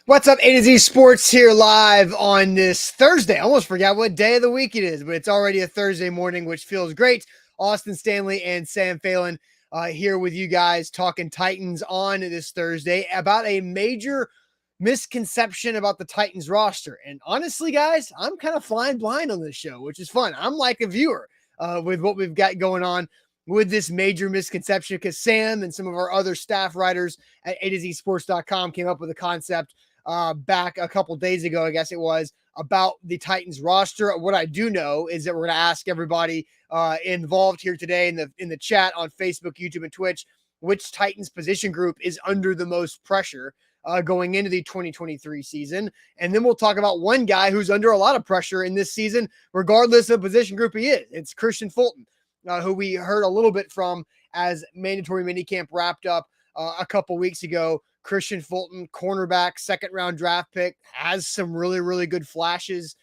What's up, A to Z Sports here live on this Thursday. I almost forgot what day of the week it is, but it's already a Thursday morning, which feels great. Austin Stanley and Sam Phelan here with you guys talking Titans on this Thursday about a major misconception about the Titans roster. And honestly, guys, I'm kind of flying blind on this show, which is fun. I'm like a viewer with what we've got going on with this major misconception because Sam and some of our other staff writers at A to Z Sports.com came up with a concept back a couple days ago, I guess it was, about the Titans roster. What I do know is that we're going to ask everybody involved here today in the chat on Facebook, YouTube, and Twitch, which Titans position group is under the most pressure going into the 2023 season. And then we'll talk about one guy who's under a lot of pressure in this season, regardless of position group he is. It's Christian Fulton, who we heard a little bit from as mandatory minicamp wrapped up a couple weeks ago. Christian Fulton, cornerback, second-round draft pick, has some really, really good flashes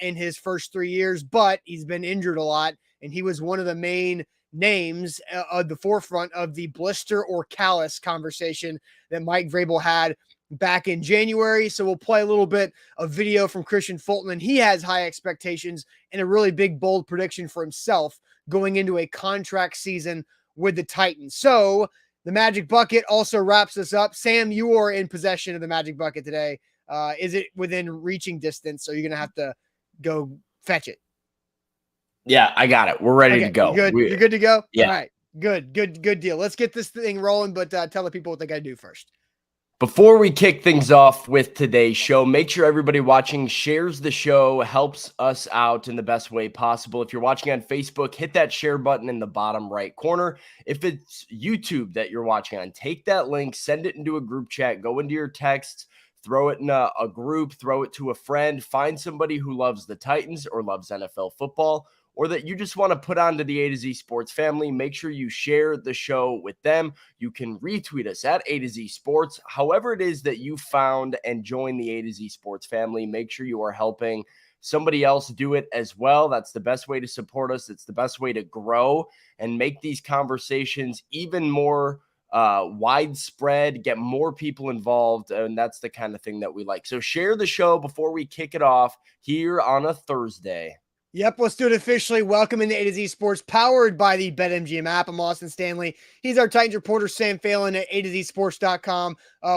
in his first 3 years, but he's been injured a lot, and he was one of the main names at the forefront of the blister or callus conversation that Mike Vrabel had back in January. So we'll play a little bit of video from Christian Fulton, and he has high expectations and a really big, bold prediction for himself going into a contract season with the Titans. So the Magic Bucket also wraps us up. Sam, you are in possession of the Magic Bucket today. Is it within reaching distance? So you're going to have to go fetch it. Yeah, I got it. We're ready to go. You're good to go? Yeah. All right. Good deal. Let's get this thing rolling, but tell the people what they got to do first. Before we kick things off with today's show, make sure everybody watching shares the show, helps us out in the best way possible. If you're watching on Facebook, hit that share button in the bottom right corner. If it's YouTube that you're watching on, take that link, send it into a group chat, go into your texts, throw it in a group, throw it to a friend, find somebody who loves the Titans or loves NFL football, or that you just want to put onto the A to Z Sports family. Make sure you share the show with them. You can retweet us at A to Z Sports. However it is that you found and joined the A to Z Sports family, make sure you are helping somebody else do it as well. That's the best way to support us. It's the best way to grow and make these conversations even more widespread, get more people involved, and that's the kind of thing that we like. So share the show before we kick it off here on a Thursday. Yep, let's do it officially. Welcome into A to Z Sports, powered by the BetMGM app. I'm Austin Stanley. He's our Titans reporter, Sam Phelan at A to Z Sports.com.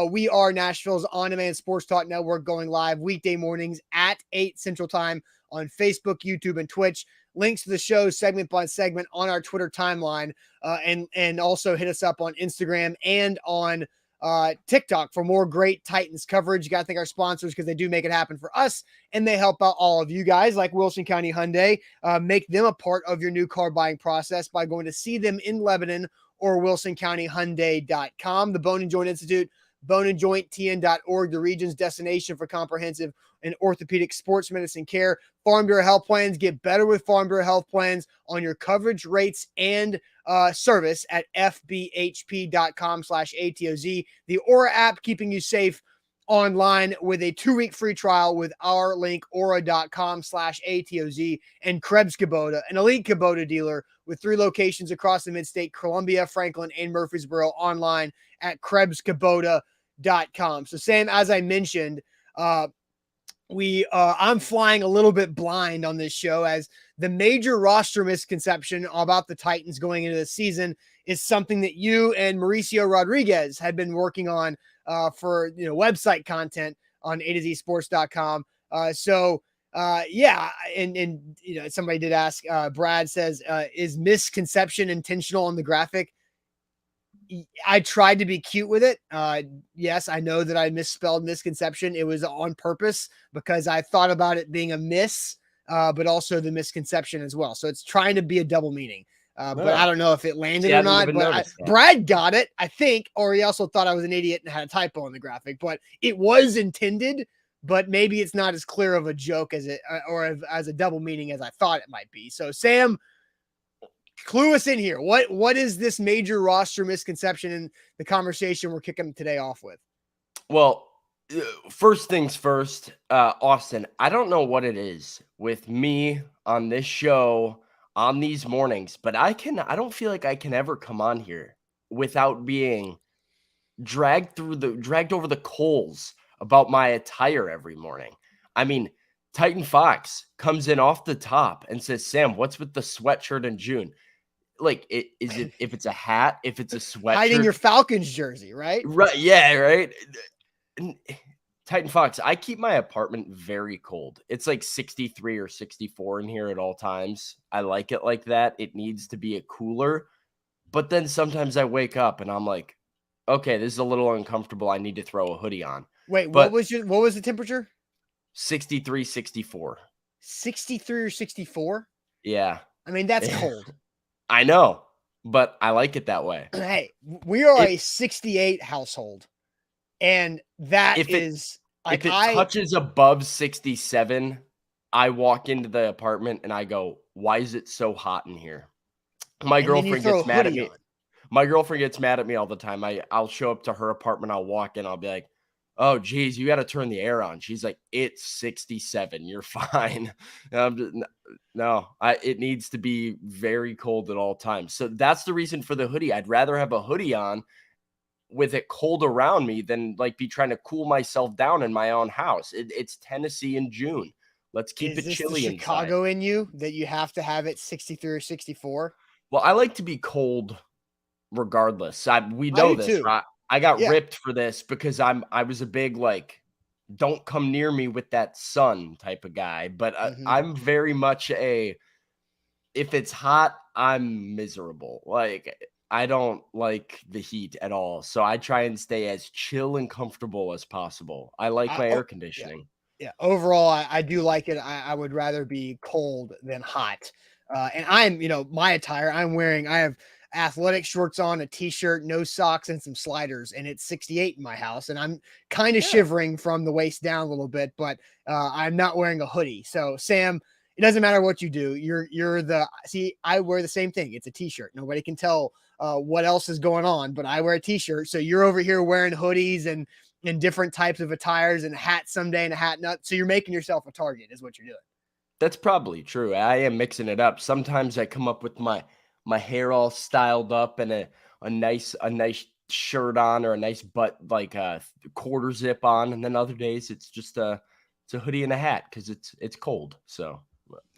We are Nashville's on-demand sports talk network, going live weekday mornings at 8 Central Time on Facebook, YouTube, and Twitch. Links to the show segment by segment on our Twitter timeline, and also hit us up on Instagram and on TikTok for more great Titans coverage. You got to thank our sponsors because they do make it happen for us, and they help out all of you guys, like Wilson County Hyundai. Make them a part of your new car buying process by going to see them in Lebanon or wilsoncountyhyundai.com. The Bone and Joint Institute, boneandjointtn.org, the region's destination for comprehensive and orthopedic sports medicine care. Farm Bureau Health Plans. Get better with Farm Bureau Health Plans on your coverage, rates, and service at fbhp.com/ATOZ. The Aura app, keeping you safe online with a 2-week free trial with our link, aura.com/ATOZ. And Krebs Kubota, an elite Kubota dealer with 3 locations across the mid-state, Columbia, Franklin, and Murfreesboro, online at krebskubota.com. So Sam, as I mentioned, I'm flying a little bit blind on this show, as the major roster misconception about the Titans going into the season is something that you and Mauricio Rodriguez had been working on for website content on A to Z Sports.com. Somebody did ask, Brad says, is misconception intentional on the graphic? I tried to be cute with it. Yes, I know that I misspelled misconception. It was on purpose because I thought about it being a miss, but also the misconception as well. So it's trying to be a double meaning. But I don't know if it landed or not. But Brad got it, I think, or he also thought I was an idiot and had a typo in the graphic. But it was intended, but maybe it's not as clear of a joke as as a double meaning as I thought it might be. So Sam, clue us in here. What is this major roster misconception in the conversation we're kicking today off with? Well, first things first, Austin, I don't know what it is with me on this show on these mornings, but I don't feel like I can ever come on here without being dragged over the coals about my attire every morning. I mean, Titan Fox comes in off the top and says, Sam, what's with the sweatshirt in June? Like, is it if it's a hat, if it's a Hiding your sweatshirt? Falcons jersey, right? Right. Yeah. Right. And Titan Fox, I keep my apartment very cold. It's like 63 or 64 in here at all times. I like it like that. It needs to be a cooler. But then sometimes I wake up and I'm like, okay, this is a little uncomfortable. I need to throw a hoodie on. Wait, what But was the temperature? 63, 64. 63 or 64? Yeah. I mean, that's cold. I know, but I like it that way. Hey, we are a 68 household. And that is if it touches above 67, I walk into the apartment and I go, why is it so hot in here? My girlfriend gets mad at me. My girlfriend gets mad at me all the time. I'll show up to her apartment. I'll walk in. I'll be like, oh, geez, you got to turn the air on. She's like, it's 67. You're fine. And I'm just, no, it needs to be very cold at all times. So that's the reason for the hoodie. I'd rather have a hoodie on with it cold around me than like be trying to cool myself down in my own house. It's Tennessee in June. Let's keep it chilly inside. Chicago in you that you have to have it 63 or 64? Well, I like to be cold regardless. We know this, right? I got ripped for this because I was a big like, don't come near me with that sun type of guy. But I'm very much if it's hot, I'm miserable. Like, I don't like the heat at all. So I try and stay as chill and comfortable as possible. I like my air conditioning. Yeah. Overall, I do like it. I would rather be cold than hot. And I'm, my attire, I have athletic shorts on, a t-shirt, no socks, and some sliders, and it's 68 in my house. And I'm kind of shivering from the waist down a little bit, but I'm not wearing a hoodie. So Sam, it doesn't matter what you do. I wear the same thing. It's a t-shirt. Nobody can tell what else is going on, but I wear a t-shirt. So you're over here wearing hoodies and different types of attires and a hat someday and a hat nut. So you're making yourself a target is what you're doing. That's probably true. I am mixing it up. Sometimes I come up with my hair all styled up and a nice shirt on or a nice butt like a quarter zip on, and then other days it's just it's a hoodie and a hat because it's cold. So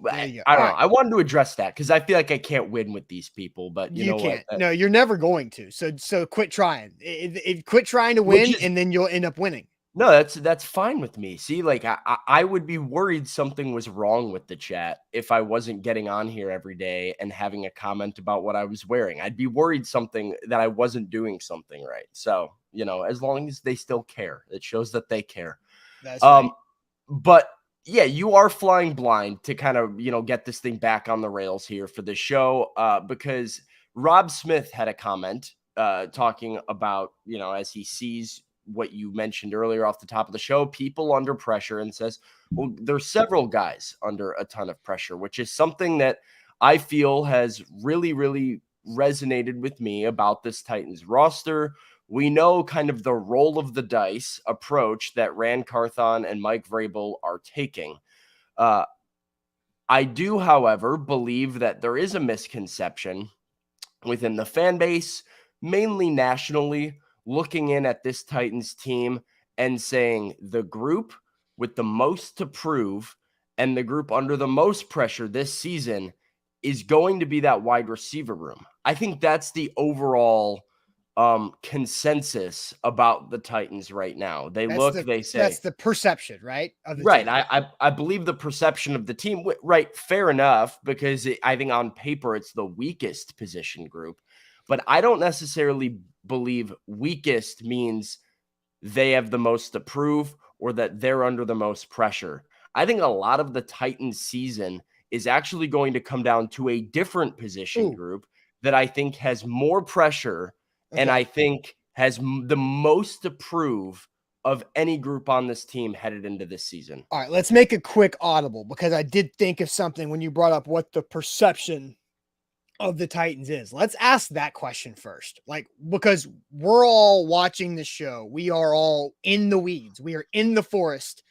I don't know. I wanted to address that because I feel like I can't win with these people, but you know can't. What? No, you're never going to. So quit trying. Quit trying to win, and then you'll end up winning. No, that's fine with me. See, like I would be worried something was wrong with the chat if I wasn't getting on here every day and having a comment about what I was wearing. I'd be worried that I wasn't doing something right. So, as long as they still care, it shows that they care. That's right. But yeah, you are flying blind to kind of, get this thing back on the rails here for the show because Rob Smith had a comment talking about, as he sees what you mentioned earlier off the top of the show, people under pressure, and says, well, there's several guys under a ton of pressure, which is something that I feel has really, really resonated with me about this Titans roster. We know kind of the roll of the dice approach that Rand Carthon and Mike Vrabel are taking. I do, however, believe that there is a misconception within the fan base, mainly nationally, looking in at this Titans team and saying the group with the most to prove and the group under the most pressure this season is going to be that wide receiver room. I think that's the overall consensus about the Titans right now. They say that's the perception, right? Of the right. team. I believe the perception of the team, right? Fair enough, because I think on paper it's the weakest position group, but I don't necessarily believe weakest means they have the most to prove or that they're under the most pressure. I think a lot of the Titans season is actually going to come down to a different position group that I think has more pressure and I think has the most to prove of any group on this team headed into this season. All right, let's make a quick audible because I did think of something when you brought up what the perception of the Titans is. Let's ask that question first. Like, because we're all watching the show. We are all in the weeds. We are in the forest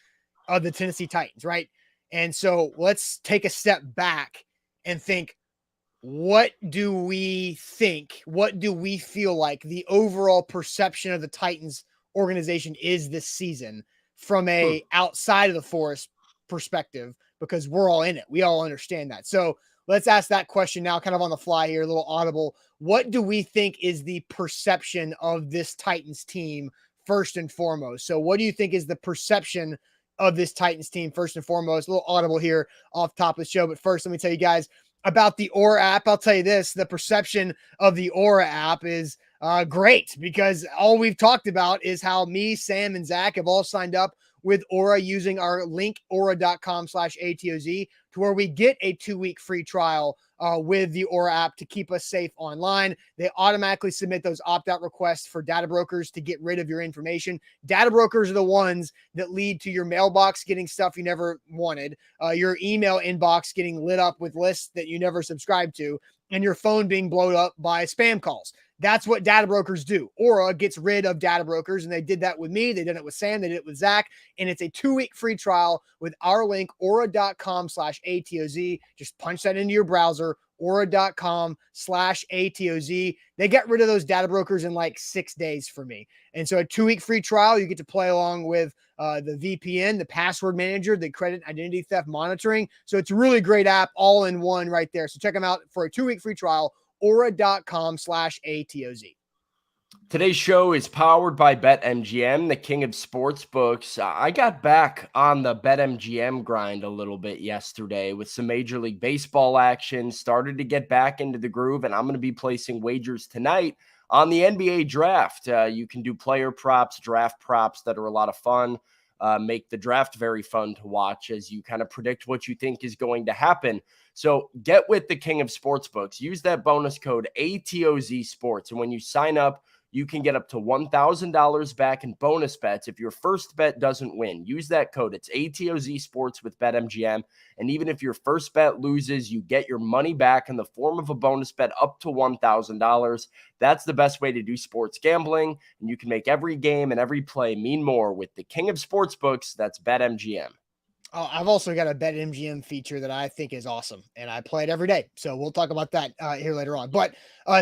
of the Tennessee Titans, right? And so let's take a step back and think, what do we think? What do we feel like the overall perception of the Titans organization is this season from a outside of the forest perspective, because we're all in it. We all understand that. So let's ask that question now, kind of on the fly here, a little audible. What do we think is the perception of this Titans team first and foremost? So what do you think is the perception of this Titans team first and foremost? A little audible here off top of the show. But first, let me tell you guys about the Aura app. I'll tell you this, the perception of the Aura app is great, because all we've talked about is how me, Sam, and Zach have all signed up with Aura using our link, aura.com/ATOZ, to where we get a 2-week free trial with the Aura app to keep us safe online. They automatically submit those opt-out requests for data brokers to get rid of your information. Data brokers are the ones that lead to your mailbox getting stuff you never wanted, your email inbox getting lit up with lists that you never subscribed to, and your phone being blown up by spam calls. That's what data brokers do. Aura gets rid of data brokers, and they did that with me. They did it with Sam. They did it with Zach. And it's a 2-week free trial with our link, aura.com/ATOZ. Just punch that into your browser, aura.com/ATOZ. They get rid of those data brokers in like 6 days for me. And so a 2-week free trial, you get to play along with the VPN, the password manager, the credit identity theft monitoring. So it's a really great app all in one right there. So check them out for a 2-week free trial, aura.com/ATOZ. Today's show is powered by BetMGM, the king of sportsbooks. I got back on the BetMGM grind a little bit yesterday with some Major League Baseball action, started to get back into the groove, and I'm going to be placing wagers tonight on the NBA draft. You can do player props, draft props that are a lot of fun. Make the draft very fun to watch as you kind of predict what you think is going to happen. So get with the king of sportsbooks. Use that bonus code ATOZ Sports. And when you sign up, you can get up to $1,000 back in bonus bets if your first bet doesn't win. Use that code. It's ATOZ Sports with BetMGM. And even if your first bet loses, you get your money back in the form of a bonus bet up to $1,000. That's the best way to do sports gambling. And you can make every game and every play mean more with the king of sportsbooks. That's BetMGM. I've also got a BetMGM feature that I think is awesome, and I play it every day. So we'll talk about that here later on. But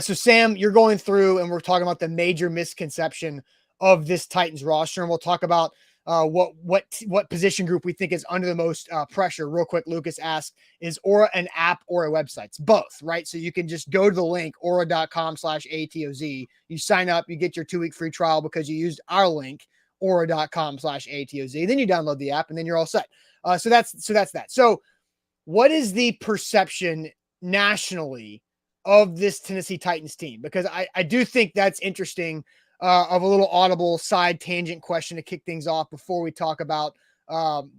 so Sam, you're going through and we're talking about the major misconception of this Titans roster, and we'll talk about what position group we think is under the most pressure. Real quick, Lucas asked, is Aura an app or a website? It's both, right? So you can just go to the link, aura.com/ATOZ. You sign up, you get your 2-week free trial because you used our link, aura.com/ATOZ. Then you download the app and then you're all set. So that's that. So what is the perception nationally of this Tennessee Titans team? Because I do think that's interesting, of a little audible side tangent question to kick things off before we talk about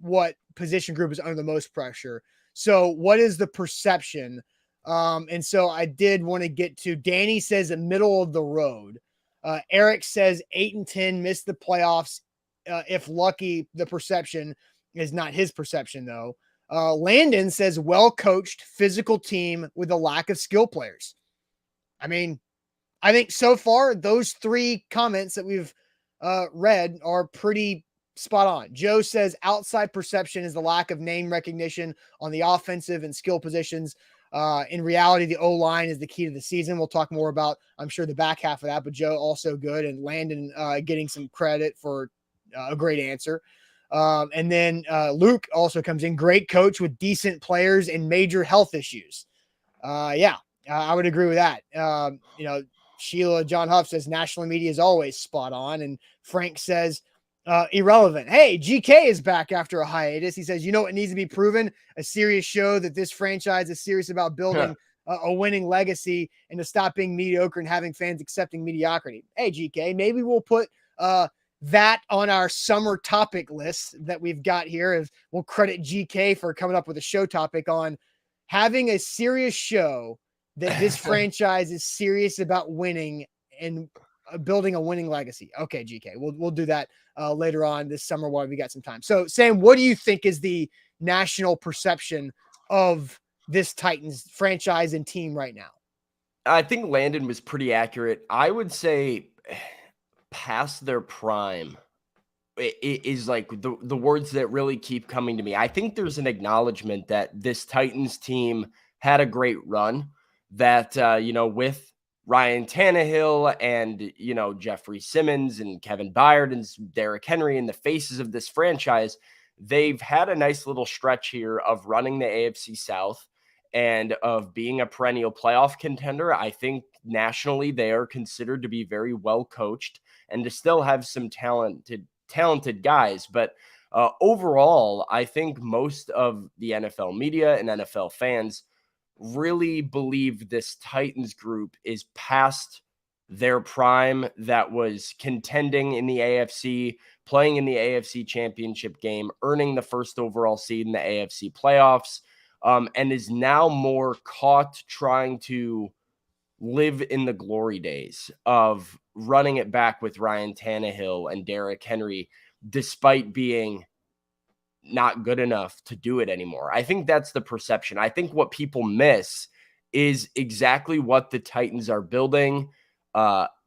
what position group is under the most pressure. So what is the perception? And so I did want to get to, Danny says a middle of the road. Eric says 8-10, missed the playoffs. If lucky, the perception is not his perception, though. Landon says well-coached, physical team with a lack of skill players. I mean, I think so far, those 3 comments that we've read are pretty spot on. Joe says outside perception is the lack of name recognition on the offensive and skill positions. In reality, the O-line is the key to the season. We'll talk more about, I'm sure, the back half of that, but Joe also good, and Landon getting some credit for a great answer. And then Luke also comes in, great coach with decent players and major health issues. I would agree with that. Sheila John Huff says national media is always spot on. And Frank says irrelevant. Hey, GK is back after a hiatus. He says, it needs to be proven, a serious show that this franchise is serious about building a winning legacy and to stop being mediocre and having fans accepting mediocrity. Hey, GK, maybe we'll put that on our summer topic list that we've got here. We'll credit GK for coming up with a show topic on having a serious show that this franchise is serious about winning and building a winning legacy. Okay, GK, we'll do that later on this summer while we got some time. So Sam, what do you think is the national perception of this Titans franchise and team right now? I think Landon was pretty accurate. I would say past their prime is like the words that really keep coming to me. I think there's an acknowledgement that this Titans team had a great run, that, with Ryan Tannehill and, Jeffrey Simmons and Kevin Byard and Derrick Henry and the faces of this franchise, they've had a nice little stretch here of running the AFC South and of being a perennial playoff contender. I think nationally they are considered to be very well coached and to still have some talented guys. But overall, I think most of the NFL media and NFL fans really believe this Titans group is past their prime that was contending in the AFC, playing in the AFC championship game, earning the first overall seed in the AFC playoffs, and is now more caught trying to live in the glory days of running it back with Ryan Tannehill and Derrick Henry, despite being not good enough to do it anymore. I think that's the perception. I think what people miss is exactly what the Titans are building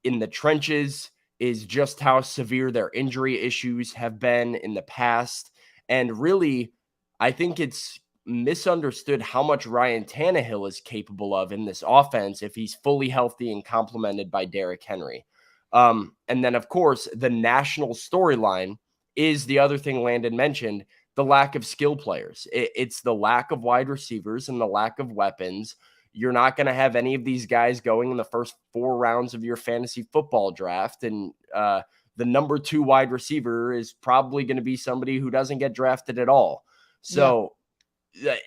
in the trenches, is just how severe their injury issues have been in the past. And really, I think it's misunderstood how much Ryan Tannehill is capable of in this offense if he's fully healthy and complemented by Derrick Henry. And then, of course, the national storyline is the other thing Landon mentioned, the lack of skill players. It's the lack of wide receivers and the lack of weapons. You're not going to have any of these guys going in the first 4 rounds of your fantasy football draft. And the number 2 wide receiver is probably going to be somebody who doesn't get drafted at all. So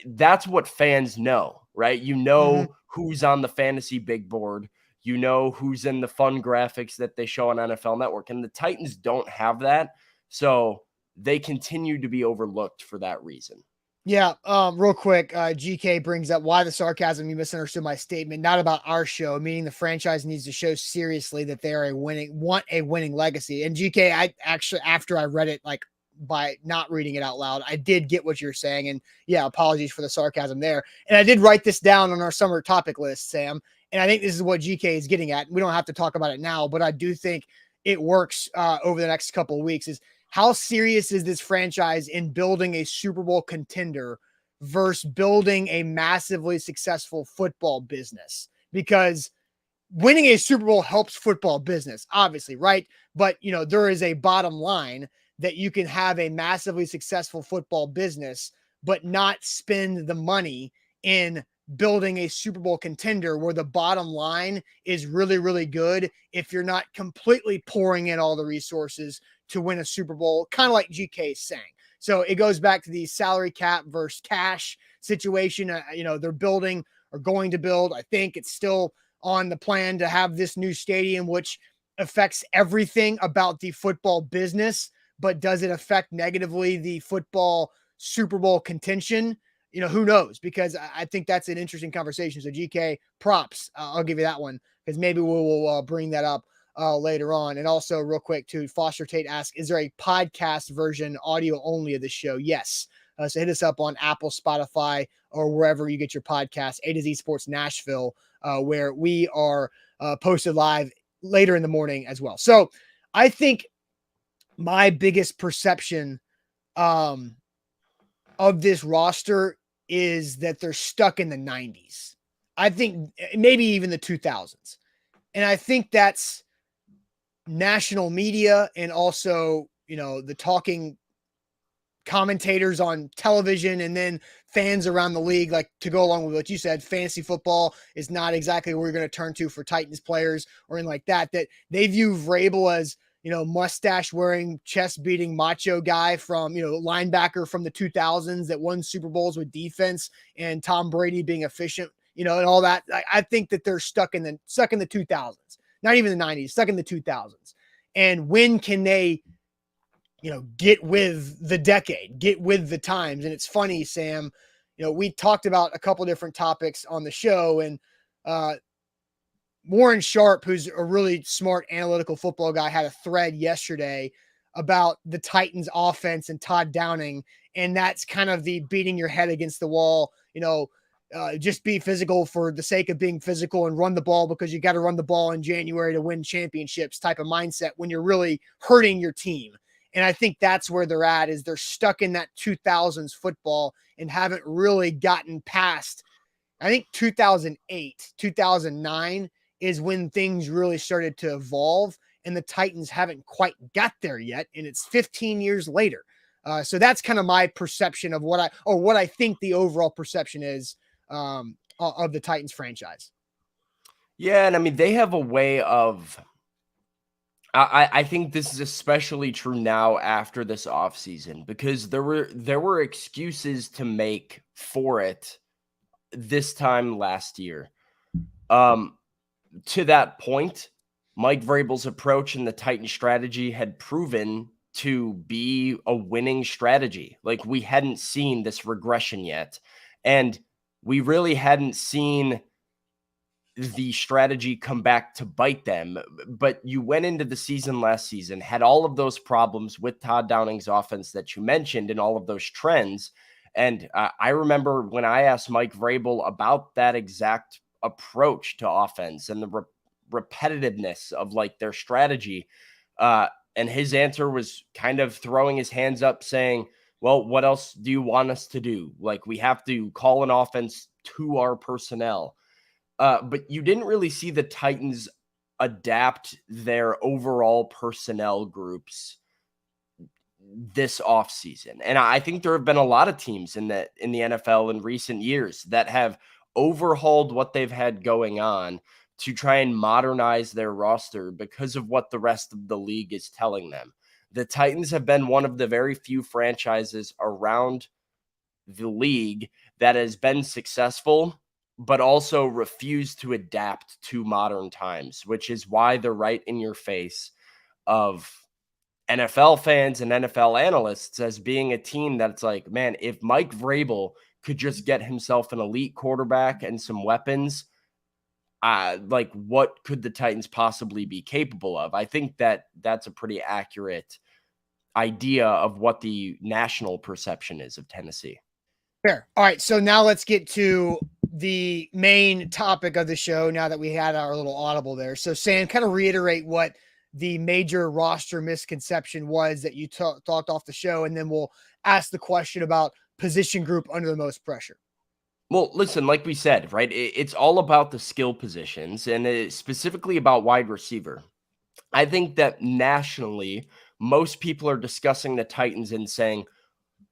that's what fans know, right? You know who's on the fantasy big board. You know who's in the fun graphics that they show on NFL Network. And the Titans don't have that. So they continue to be overlooked for that reason. Yeah. Real quick, GK brings up why the sarcasm. You misunderstood my statement, not about our show, meaning the franchise needs to show seriously that they are want a winning legacy. And GK, I actually, after I read it, like by not reading it out loud, I did get what you're saying. And yeah, apologies for the sarcasm there. And I did write this down on our summer topic list, Sam. And I think this is what GK is getting at. We don't have to talk about it now, but I do think it works over the next couple of weeks. Is how serious is this franchise in building a Super Bowl contender versus building a massively successful football business? Because winning a Super Bowl helps football business, obviously, right? But, there is a bottom line that you can have a massively successful football business, but not spend the money in building a Super Bowl contender where the bottom line is really, really good if you're not completely pouring in all the resources to win a Super Bowl, kind of like GK is saying. So it goes back to the salary cap versus cash situation. They're building or going to build. I think it's still on the plan to have this new stadium, which affects everything about the football business, but does it affect negatively the football Super Bowl contention? Who knows? Because I think that's an interesting conversation. So GK, props. I'll give you that one because maybe we'll bring that up later on. And also real quick too, Foster Tate asks, is there a podcast version audio only of the show? Yes. So hit us up on Apple, Spotify, or wherever you get your podcast, A to Z Sports Nashville, where we are posted live later in the morning as well. So I think my biggest perception of this roster is that they're stuck in the 90s. I think maybe even the 2000s. And I think that's national media and also, the talking commentators on television and then fans around the league, like to go along with what you said, fantasy football is not exactly where we're going to turn to for Titans players or anything like that, that they view Vrabel as, mustache wearing, chest beating macho guy from, linebacker from the 2000s that won Super Bowls with defense and Tom Brady being efficient, and all that. I think that they're stuck in the 2000s, not even the 90s, stuck in the 2000s. And when can they, get with the decade, get with the times? And it's funny, Sam, we talked about a couple different topics on the show, and Warren Sharp, who's a really smart analytical football guy, had a thread yesterday about the Titans offense and Todd Downing. And that's kind of the beating your head against the wall, just be physical for the sake of being physical and run the ball because you got to run the ball in January to win championships type of mindset when you're really hurting your team. And I think that's where they're at, is they're stuck in that 2000s football and haven't really gotten past, I think 2008, 2009 is when things really started to evolve, and the Titans haven't quite got there yet, and it's 15 years later. So that's kind of my perception of what I think the overall perception is of the Titans franchise. Yeah, and I mean they have a way of. I think this is especially true now after this offseason because there were excuses to make for it this time last year. Um, to that point, Mike Vrabel's approach and the Titan strategy had proven to be a winning strategy. Like we hadn't seen this regression yet, and we really hadn't seen the strategy come back to bite them. But you went into the season last season, had all of those problems with Todd Downing's offense that you mentioned and all of those trends. And I remember when I asked Mike Vrabel about that exact approach to offense and the repetitiveness of like their strategy. And his answer was kind of throwing his hands up saying, well, what else do you want us to do? Like we have to call an offense to our personnel. But you didn't really see the Titans adapt their overall personnel groups this offseason. And I think there have been a lot of teams in the NFL in recent years that have overhauled what they've had going on to try and modernize their roster because of what the rest of the league is telling them. The Titans have been one of the very few franchises around the league that has been successful but also refuse to adapt to modern times, which is why they're right in your face of NFL fans and NFL analysts as being a team that's like, man, if Mike Vrabel could just get himself an elite quarterback and some weapons, like what could the Titans possibly be capable of? I think that that's a pretty accurate idea of what the national perception is of Tennessee. Fair. All right. So now let's get to the main topic of the show now that we had our little audible there. So Sam, kind of reiterate what the major roster misconception was that you thought off the show, and then we'll ask the question about position group under the most pressure. Well, listen, like we said, right, it's all about the skill positions and it's specifically about wide receiver. I think that nationally, most people are discussing the Titans and saying,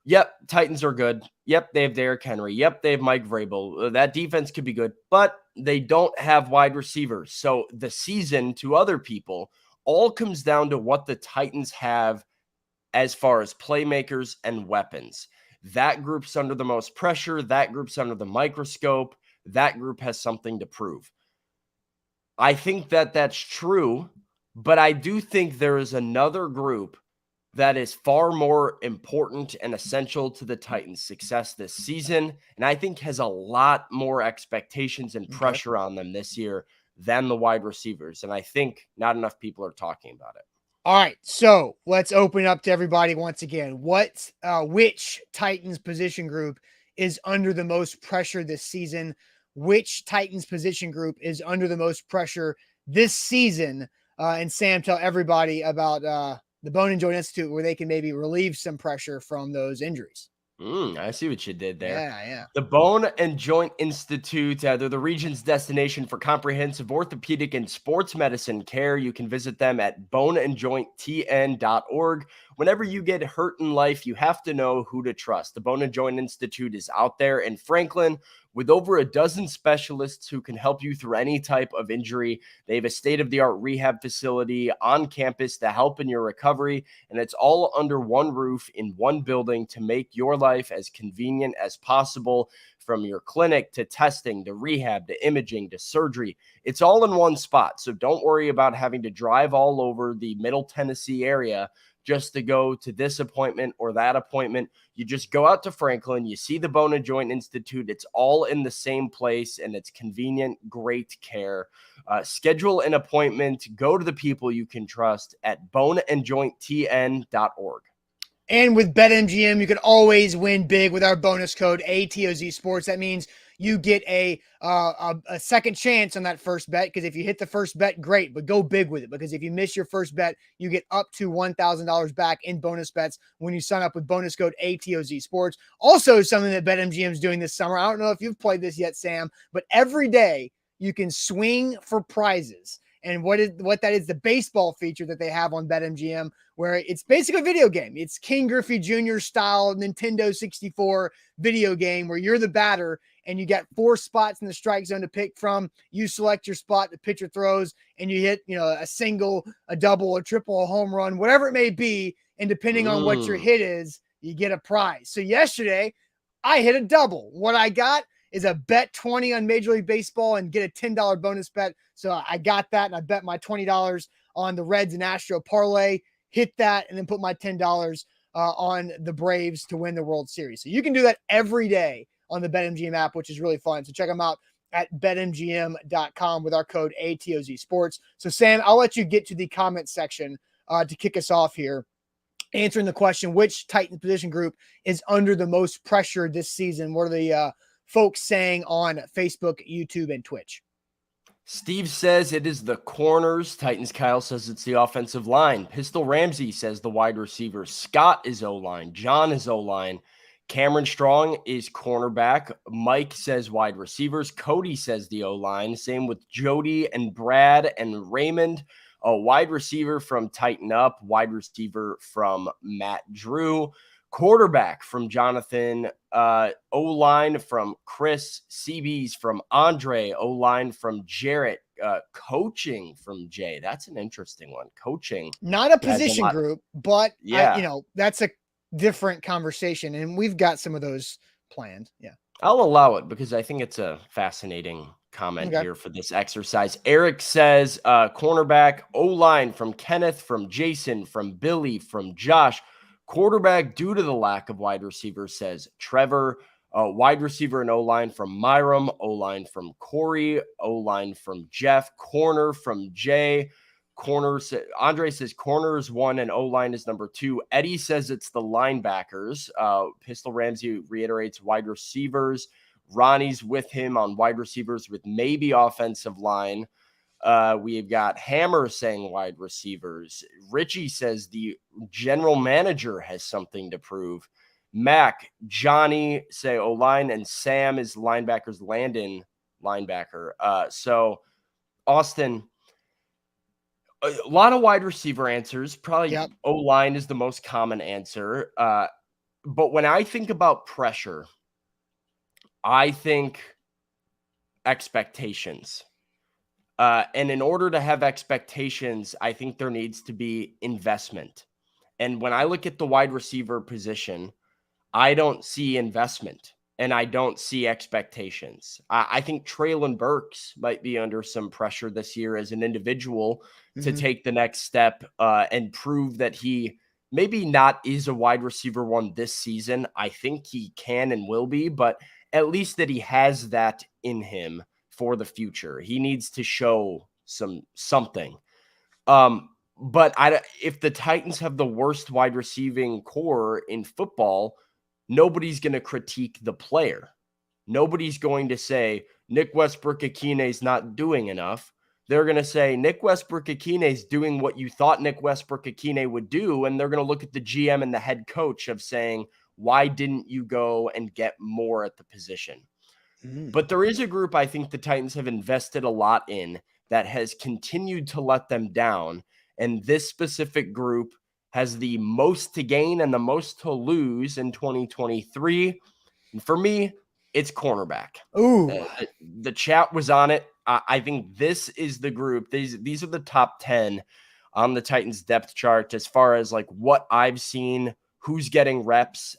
yep, Titans are good. Yep, they have Derrick Henry. Yep, they have Mike Vrabel. That defense could be good, but they don't have wide receivers. So the season to other people all comes down to what the Titans have as far as playmakers and weapons. That group's under the most pressure. That group's under the microscope. That group has something to prove. I think that that's true, but I do think there is another group that is far more important and essential to the Titans' success this season, and I think has a lot more expectations and pressure on them this year than the wide receivers, and I think not enough people are talking about it. All right, so let's open up to everybody once again. Which Titans position group is under the most pressure this season? Which Titans position group is under the most pressure this season? And Sam, tell everybody about the Bone and Joint Institute, where they can maybe relieve some pressure from those injuries. I see what you did there. Yeah. The Bone and Joint Institute, they're the region's destination for comprehensive orthopedic and sports medicine care. You can visit them at boneandjointtn.org. Whenever you get hurt in life, you have to know who to trust. The Bone and Joint Institute is out there in Franklin with over a dozen specialists who can help you through any type of injury. They have a state-of-the-art rehab facility on campus to help in your recovery, and it's all under one roof in one building to make your life as convenient as possible. From your clinic to testing to rehab to imaging to surgery, it's all in one spot. So don't worry about having to drive all over the Middle Tennessee area just to go to this appointment or that appointment. You just go out to Franklin, you see the Bone and Joint Institute. It's all in the same place and it's convenient, great care. Schedule an appointment. Go to the people you can trust at boneandjointtn.org. And with BetMGM, you can always win big with our bonus code ATOZ Sports. That means you get a second chance on that first bet, because if you hit the first bet, great, but go big with it, because if you miss your first bet, you get up to $1,000 back in bonus bets when you sign up with bonus code ATOZ Sports. Also, something that BetMGM is doing this summer, I don't know if you've played this yet, Sam, but every day you can swing for prizes. And what that is, the baseball feature that they have on BetMGM, where it's basically a video game. It's King Griffey Jr. style Nintendo 64 video game where you're the batter and you got 4 spots in the strike zone to pick from. You select your spot, the pitcher throws, and you hit, a single, a double, a triple, a home run, whatever it may be. And depending on what your hit is, you get a prize. So yesterday, I hit a double. What I got is a bet 20 on Major League Baseball and get a $10 bonus bet. So I got that, and I bet my $20 on the Reds and Astro parlay, hit that, and then put my $10 on the Braves to win the World Series. So you can do that every day on the BetMGM app, which is really fun. So check them out at betmgm.com with our code ATOZ Sports. So Sam, I'll let you get to the comment section to kick us off here, answering the question, which Titan position group is under the most pressure this season? What are the folks saying on Facebook, YouTube, and Twitch? Steve says it is the corners. Titans Kyle says it's the offensive line. Pistol Ramsey says the wide receivers. Scott is O-line. John is O-line. Cameron Strong is cornerback. Mike says wide receivers. Cody says the O-line. Same with Jody and Brad and Raymond. A wide receiver from Tighten Up. Wide receiver from Matt Drew. Quarterback from Jonathan, O-line from Chris, CBs from Andre, O-line from Jarrett, coaching from Jay. That's an interesting one. Coaching. Not a position group, but yeah, that's a different conversation, and we've got some of those planned. Yeah. I'll allow it because I think it's a fascinating comment here for this exercise. Eric says, cornerback, O-line from Kenneth, from Jason, from Billy, from Josh. Quarterback, due to the lack of wide receivers, says Trevor. Wide receiver and O-line from Myram. O-line from Corey. O-line from Jeff. Corner from Jay. Andre says corner is 1 and O-line is number 2. Eddie says it's the linebackers. Pistol Ramsey reiterates wide receivers. Ronnie's with him on wide receivers with maybe offensive line. We've got Hammer saying wide receivers. Richie says the general manager has something to prove. Mac, Johnny say O-line, and Sam is linebackers. Landon, linebacker. So Austin, a lot of wide receiver answers. Probably O-line is the most common answer. But when I think about pressure, I think expectations. And in order to have expectations, I think there needs to be investment. And when I look at the wide receiver position, I don't see investment and I don't see expectations. I think Traylon Burks might be under some pressure this year as an individual to take the next step and prove that he maybe not is a wide receiver 1 this season. I think he can and will be, but at least that he has that in him for the future. He needs to show something. But if the Titans have the worst wide receiving core in football, nobody's going to critique the player. Nobody's going to say Nick Westbrook-Akine is not doing enough. They're going to say Nick Westbrook-Akine is doing what you thought Nick Westbrook-Akine would do, and they're going to look at the GM and the head coach of saying, why didn't you go and get more at the position? But there is a group I think the Titans have invested a lot in that has continued to let them down. And this specific group has the most to gain and the most to lose in 2023. And for me, it's cornerback. The chat was on it. I think this is the group. These are the top 10 on the Titans depth chart as far as like what I've seen, who's getting reps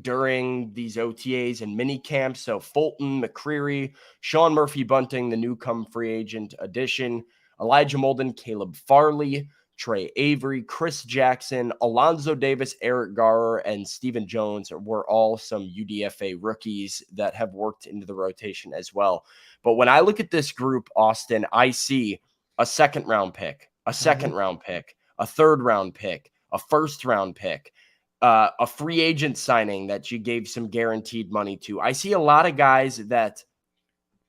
during these OTAs and mini camps. So Fulton, McCreary, Sean Murphy-Bunting, the newcomer free agent addition, Elijah Molden, Caleb Farley, Trey Avery, Chris Jackson, Alonzo Davis, Eric Garrer, and Stephen Jones were all some UDFA rookies that have worked into the rotation as well. But when I look at this group, Austin, I see a second-round pick, a second-round pick, a third-round pick, a first-round pick, a free agent signing that you gave some guaranteed money to. I see a lot of guys that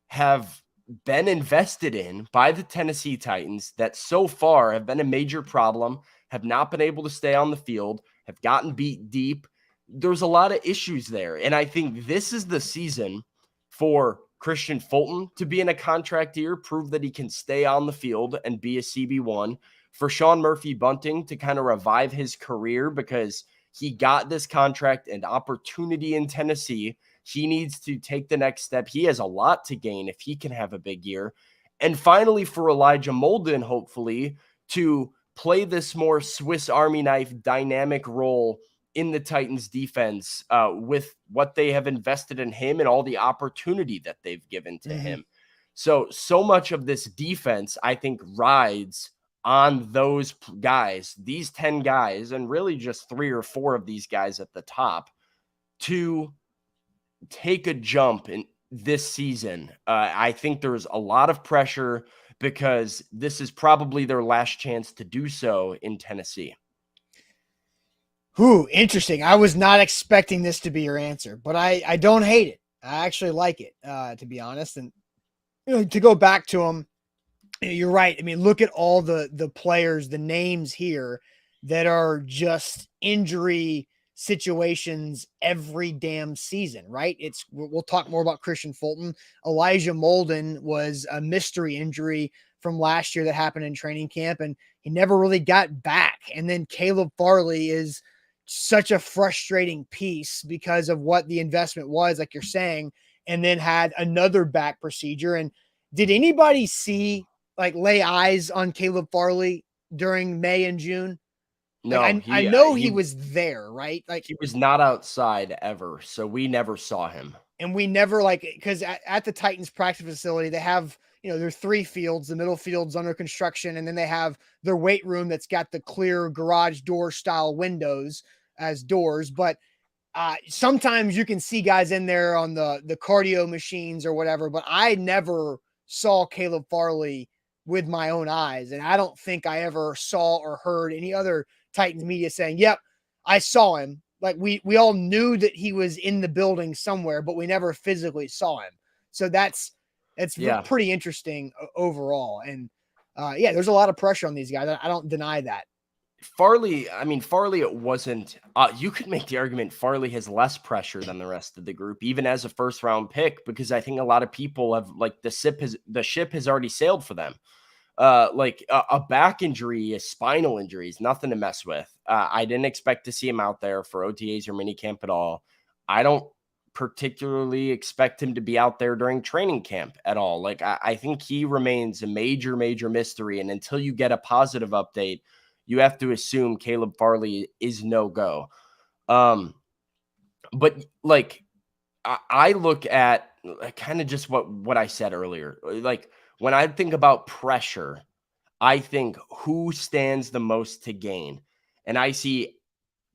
have been invested in by the Tennessee Titans that so far have been a major problem, have not been able to stay on the field, have gotten beat deep. There's a lot of issues there. And I think this is the season for Christian Fulton to be in a contract year, prove that he can stay on the field and be a CB1. For Sean Murphy-Bunting to kind of revive his career because he got this contract and opportunity in Tennessee. He needs to take the next step. He has a lot to gain if he can have a big year. And finally, for Elijah Molden, hopefully, to play this more Swiss Army knife dynamic role in the Titans defense with what they have invested in him and all the opportunity that they've given to him. So much of this defense, I think, rides on those guys, these 10 guys, and really just 3 or 4 of these guys at the top to take a jump in this season. I think there's a lot of pressure because this is probably their last chance to do so in Tennessee. Interesting. I was not expecting this to be your answer, but I don't hate it. I actually like it, to be honest. And to go back to them, you're right. I mean, look at all the players, the names here that are just injury situations every damn season, right? We'll talk more about Christian Fulton. Elijah Molden was a mystery injury from last year that happened in training camp, and he never really got back. And then Caleb Farley is such a frustrating piece because of what the investment was, like you're saying, and then had another back procedure. And did anybody lay eyes on Caleb Farley during May and June? No, I know he was there, right? Like he was not outside ever, so we never saw him. And we never because at the Titans practice facility, they have, there are 3 fields. The middle field's under construction, and then they have their weight room that's got the clear garage door style windows as doors. But sometimes you can see guys in there on the cardio machines or whatever, but I never saw Caleb Farley with my own eyes. And I don't think I ever saw or heard any other Titans media saying, yep, I saw him. Like we all knew that he was in the building somewhere, but we never physically saw him. So that's pretty interesting overall. And there's a lot of pressure on these guys. I don't deny that. Farley, it wasn't, you could make the argument Farley has less pressure than the rest of the group, even as a first round pick, because I think a lot of people have the ship has already sailed for them. A back injury, a spinal injury is nothing to mess with. I didn't expect to see him out there for OTAs or minicamp at all. I don't particularly expect him to be out there during training camp at all. I think he remains a major, major mystery. And until you get a positive update, you have to assume Caleb Farley is no go. But I look at kind of just what I said earlier. When I think about pressure, I think who stands the most to gain. And I see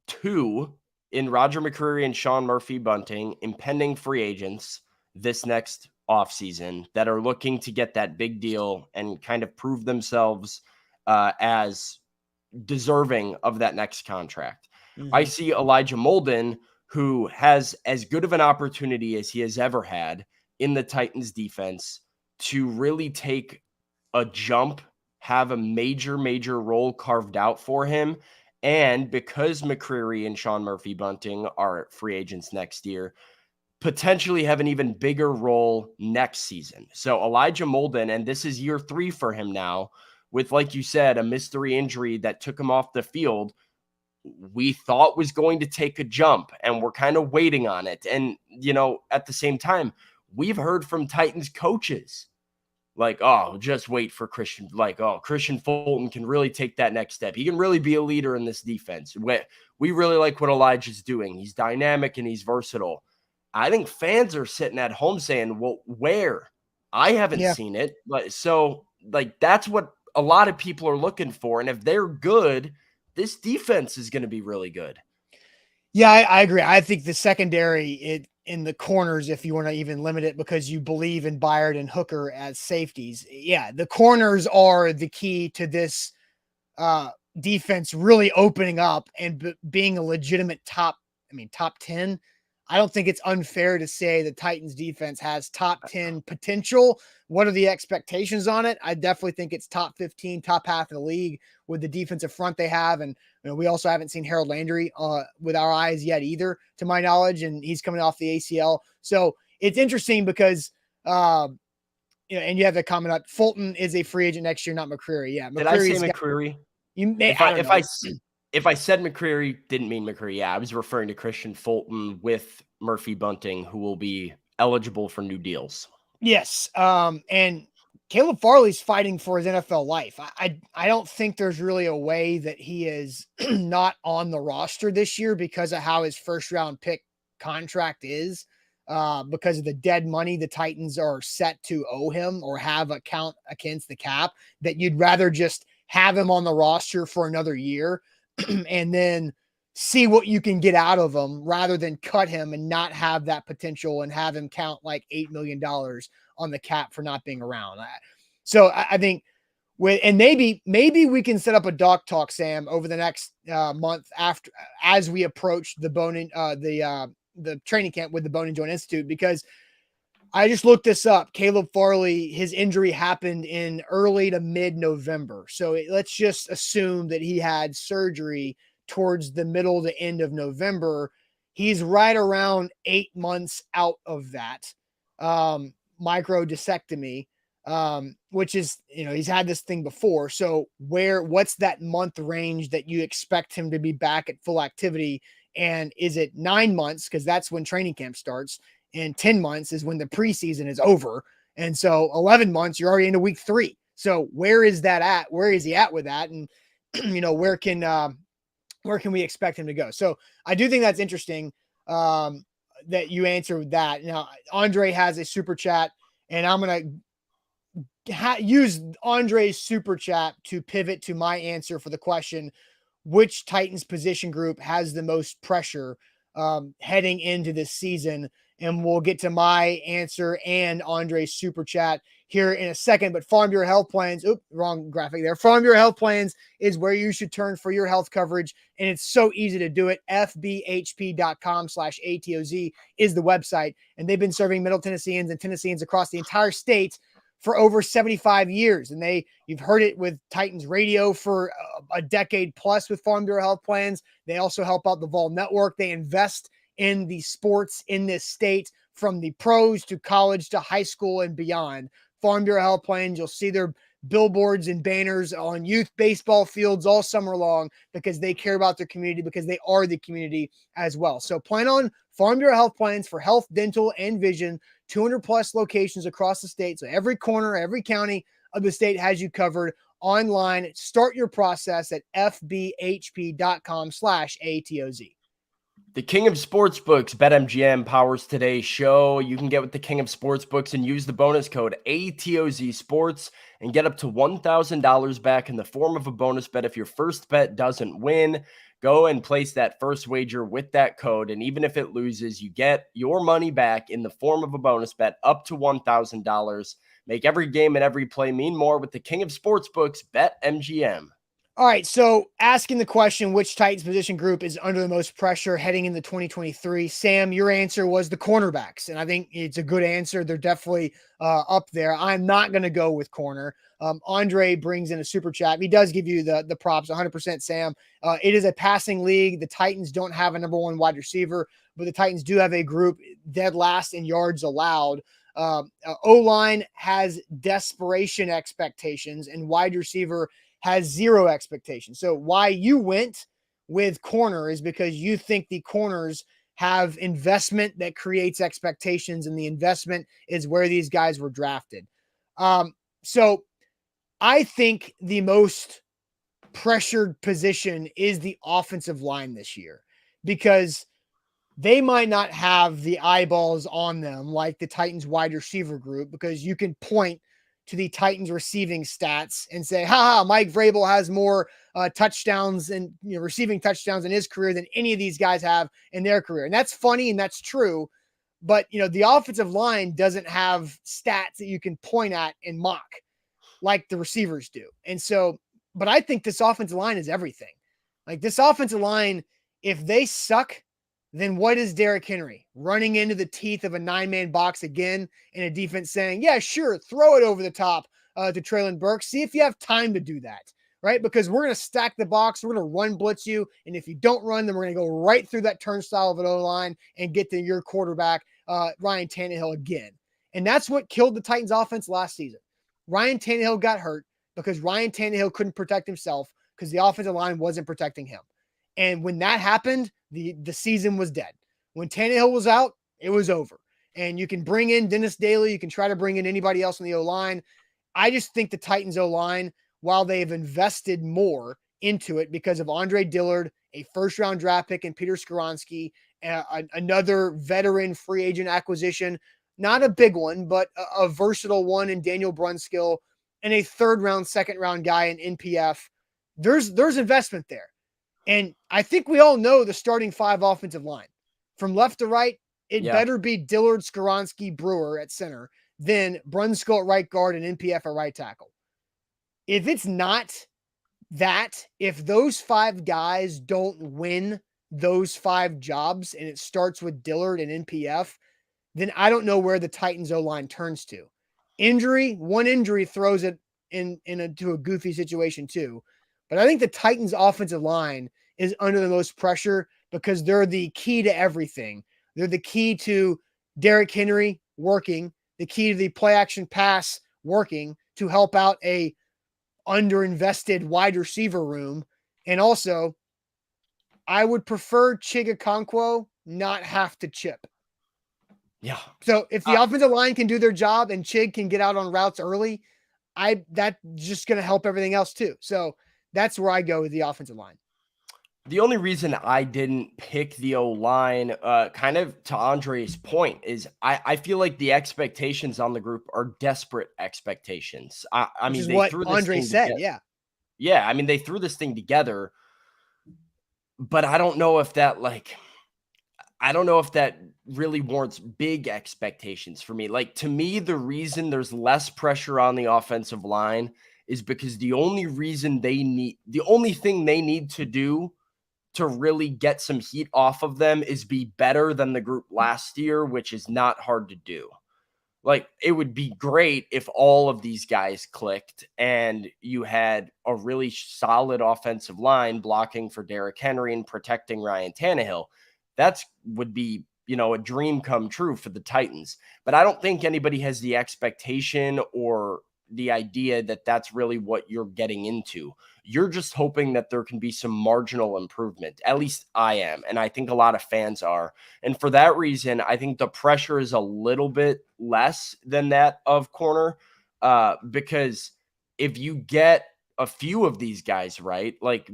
2 in Roger McCreary and Sean Murphy-Bunting, impending free agents this next offseason that are looking to get that big deal and kind of prove themselves as deserving of that next contract. I see Elijah Molden, who has as good of an opportunity as he has ever had in the Titans defense to really take a jump, have a major, major role carved out for him. And because McCreary and Sean Murphy-Bunting are free agents next year, potentially have an even bigger role next season. So Elijah Molden, and this is year 3 for him now, with, like you said, a mystery injury that took him off the field, we thought was going to take a jump, and we're kind of waiting on it. And, at the same time, we've heard from Titans coaches just wait for Christian. Christian Fulton can really take that next step. He can really be a leader in this defense. We really like what Elijah's doing. He's dynamic and he's versatile. I think fans are sitting at home saying, well, where? I haven't seen it. That's what a lot of people are looking for. And if they're good, this defense is going to be really good. Yeah, I agree. I think the secondary in the corners, if you want to even limit it, because you believe in Byard and Hooker as safeties. Yeah, the corners are the key to this defense really opening up and being a legitimate top 10. I don't think it's unfair to say the Titans defense has top 10 potential. What are the expectations on it? I definitely think it's top 15, top half of the league with the defensive front they have. And we also haven't seen Harold Landry with our eyes yet either, to my knowledge, and he's coming off the ACL. So it's interesting because Um, and you have the comment up. Fulton is a free agent next year, not McCreary. Yeah, Did I say McCreary's got McCreary? you. May If I I don't if know. I if I said McCreary, didn't mean McCreary. Yeah, I was referring to Christian Fulton with Murphy Bunting, who will be eligible for new deals. Yes. And Caleb Farley's fighting for his NFL life. I don't think there's really a way that he is not on the roster this year because of how his first round pick contract is. Because of the dead money the Titans are set to owe him or have a count against the cap, that you'd rather just have him on the roster for another year and then see what you can get out of him rather than cut him and not have that potential and have him count like $8 million on the cap for not being around. So I think and maybe we can set up a doc talk, Sam, over the next month after as we approach the the training camp with the Bone and Joint Institute, because I just looked this up. Caleb Farley, his injury happened in early to mid-November. So let's just assume that he had surgery towards the middle to end of November. He's right around 8 months out of that microdiscectomy, which is, he's had this thing before. So what's that month range that you expect him to be back at full activity? And is it 9 months? Because that's when training camp starts. And 10 months is when the preseason is over. And so 11 months, you're already into week 3. So where is that at? Where is he at with that? And, where can we expect him to go? So I do think that's interesting that you answered that. Now, Andre has a super chat, and I'm going to use Andre's super chat to pivot to my answer for the question, which Titans position group has the most pressure heading into this season? And we'll get to my answer and Andre's super chat here in a second. But Farm Bureau Health Plans, wrong graphic there. Farm Bureau Health Plans is where you should turn for your health coverage. And it's so easy to do it. FBHP.com/ATOZ is the website. And they've been serving Middle Tennesseans and Tennesseans across the entire state for over 75 years. And you've heard it with Titans radio for a decade plus with Farm Bureau Health Plans. They also help out the Vol Network. They invest in the sports in this state, from the pros to college to high school and beyond. Farm Bureau Health Plans, you'll see their billboards and banners on youth baseball fields all summer long because they care about their community, because they are the community as well. So plan on Farm Bureau Health Plans for health, dental, and vision. 200 plus locations across the state. So every corner, every county of the state has you covered online. Start your process at fbhp.com/ATOZ. The King of Sportsbooks, BetMGM, powers today's show. You can get with the King of Sportsbooks and use the bonus code ATOZ Sports and get up to $1,000 back in the form of a bonus bet if your first bet doesn't win. Go and place that first wager with that code, and even if it loses, you get your money back in the form of a bonus bet up to $1,000. Make every game and every play mean more with the King of Sportsbooks, BetMGM. All right, so asking the question, which Titans position group is under the most pressure heading into 2023? Sam, your answer was the cornerbacks, and I think it's a good answer. They're definitely up there. I'm not going to go with corner. Andre brings in a super chat. He does give you the props, 100%, Sam. It is a passing league. The Titans don't have a number one wide receiver, but the Titans do have a group dead last in yards allowed. O-line has desperation expectations, and wide receiver has zero expectations. So why you went with corner is because you think the corners have investment that creates expectations, and the investment is where these guys were drafted. So I think the most pressured position is the offensive line this year, because they might not have the eyeballs on them like the Titans wide receiver group, because you can point to the Titans receiving stats and say, Mike Vrabel has more touchdowns and receiving touchdowns in his career than any of these guys have in their career. And that's funny and that's true. But, the offensive line doesn't have stats that you can point at and mock like the receivers do. And so, but I think this offensive line is everything. Like this offensive line, if they suck, then what is Derrick Henry running into the teeth of a 9-man box again in a defense saying, yeah, sure, throw it over the top to Treylon Burks. See if you have time to do that, right? Because we're going to stack the box. We're going to run blitz you. And if you don't run, then we're going to go right through that turnstile of an O-line and get to your quarterback, Ryan Tannehill, again. And that's what killed the Titans offense last season. Ryan Tannehill got hurt because Ryan Tannehill couldn't protect himself because the offensive line wasn't protecting him. And when that happened, the season was dead. When Tannehill was out, it was over. And you can bring in Dennis Daly. You can try to bring in anybody else on the O-line. I just think the Titans O-line, while they've invested more into it because of Andre Dillard, a first-round draft pick, and Peter Skoronski, another veteran free agent acquisition, not a big one, but a versatile one in Daniel Brunskill, and a third-round, second-round guy in NPF. There's investment there. And I think we all know the starting 5 offensive line. From left to right, it better be Dillard, Skoronski, Brewer at center, then Brunskill at right guard and NPF at right tackle. If it's not that, if those 5 guys don't win those 5 jobs and it starts with Dillard and NPF, then I don't know where the Titans O-line turns to. One injury throws it into a goofy situation too. But I think the Titans offensive line is under the most pressure because they're the key to everything. They're the key to Derrick Henry working, the key to the play action pass working to help out a underinvested wide receiver room. And also, I would prefer Chigakonkwo not have to chip. Yeah. So if the offensive line can do their job and Chig can get out on routes early, that's just going to help everything else too. So that's where I go with the offensive line. The only reason I didn't pick the O-line, kind of to Andre's point, is I feel like the expectations on the group are desperate expectations. I mean, they threw this Andre said, together. Yeah. I mean, they threw this thing together, but I don't know if that really warrants big expectations for me. Like, to me, the reason there's less pressure on the offensive line is because the only thing they need to do to really get some heat off of them is be better than the group last year, which is not hard to do. Like, it would be great if all of these guys clicked and you had a really solid offensive line blocking for Derrick Henry and protecting Ryan Tannehill. That would be, a dream come true for the Titans. But I don't think anybody has the expectation or the idea that that's really what you're getting into. You're just hoping that there can be some marginal improvement. At least I am. And I think a lot of fans are. And for that reason, I think the pressure is a little bit less than that of corner, because if you get a few of these guys right, like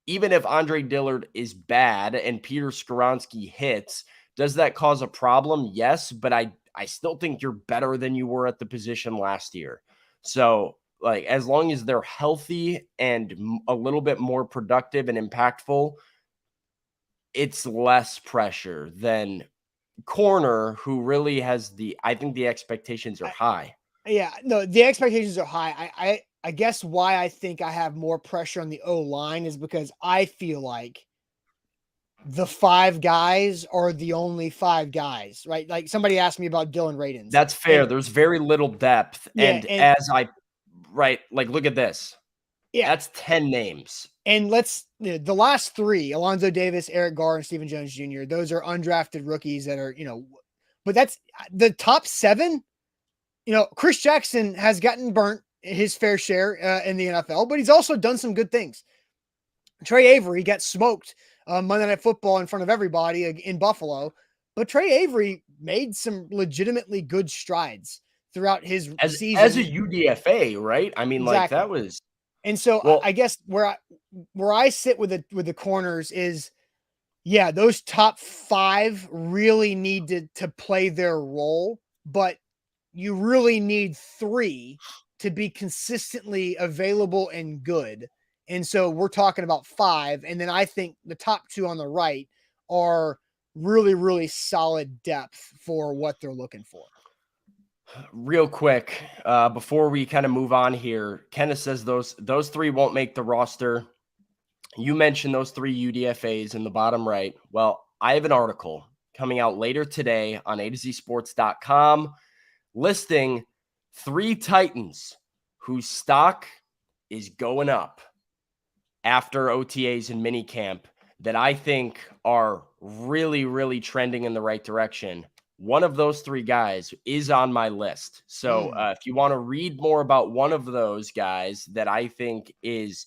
even if Andre Dillard is bad and Peter Skoronski hits, does that cause a problem? Yes, but I still think you're better than you were at the position last year. So, like, as long as they're healthy and a little bit more productive and impactful, it's less pressure than corner, who really has I think the expectations are high. Yeah, no, the expectations are high. I guess why I think I have more pressure on the O-line is because I feel like the 5 guys are the only 5 guys, right? Like somebody asked me about Dylan Radins. That's fair. There's very little depth. Yeah, like, look at this. Yeah. That's 10 names. And the last 3, Alonzo Davis, Eric Garr, and Stephen Jones Jr., those are undrafted rookies that are, but that's the top 7. Chris Jackson has gotten burnt his fair share in the NFL, but he's also done some good things. Trey Avery got smoked Monday Night Football in front of everybody in Buffalo, but Trey Avery made some legitimately good strides throughout his season as a UDFA, right? I mean, exactly. Like that was. And so I guess where I sit with the corners is, yeah, those top 5 really need to play their role, but you really need 3 to be consistently available and good. And so we're talking about 5. And then I think the top 2 on the right are really, really solid depth for what they're looking for. Real quick, before we kind of move on here, Kenneth says those 3 won't make the roster. You mentioned those 3 UDFAs in the bottom right. Well, I have an article coming out later today on AtoZSports.com listing 3 Titans whose stock is going up after OTAs and minicamp that I think are really, really trending in the right direction. one of those three guys is on my list. So if you want to read more about one of those guys that I think is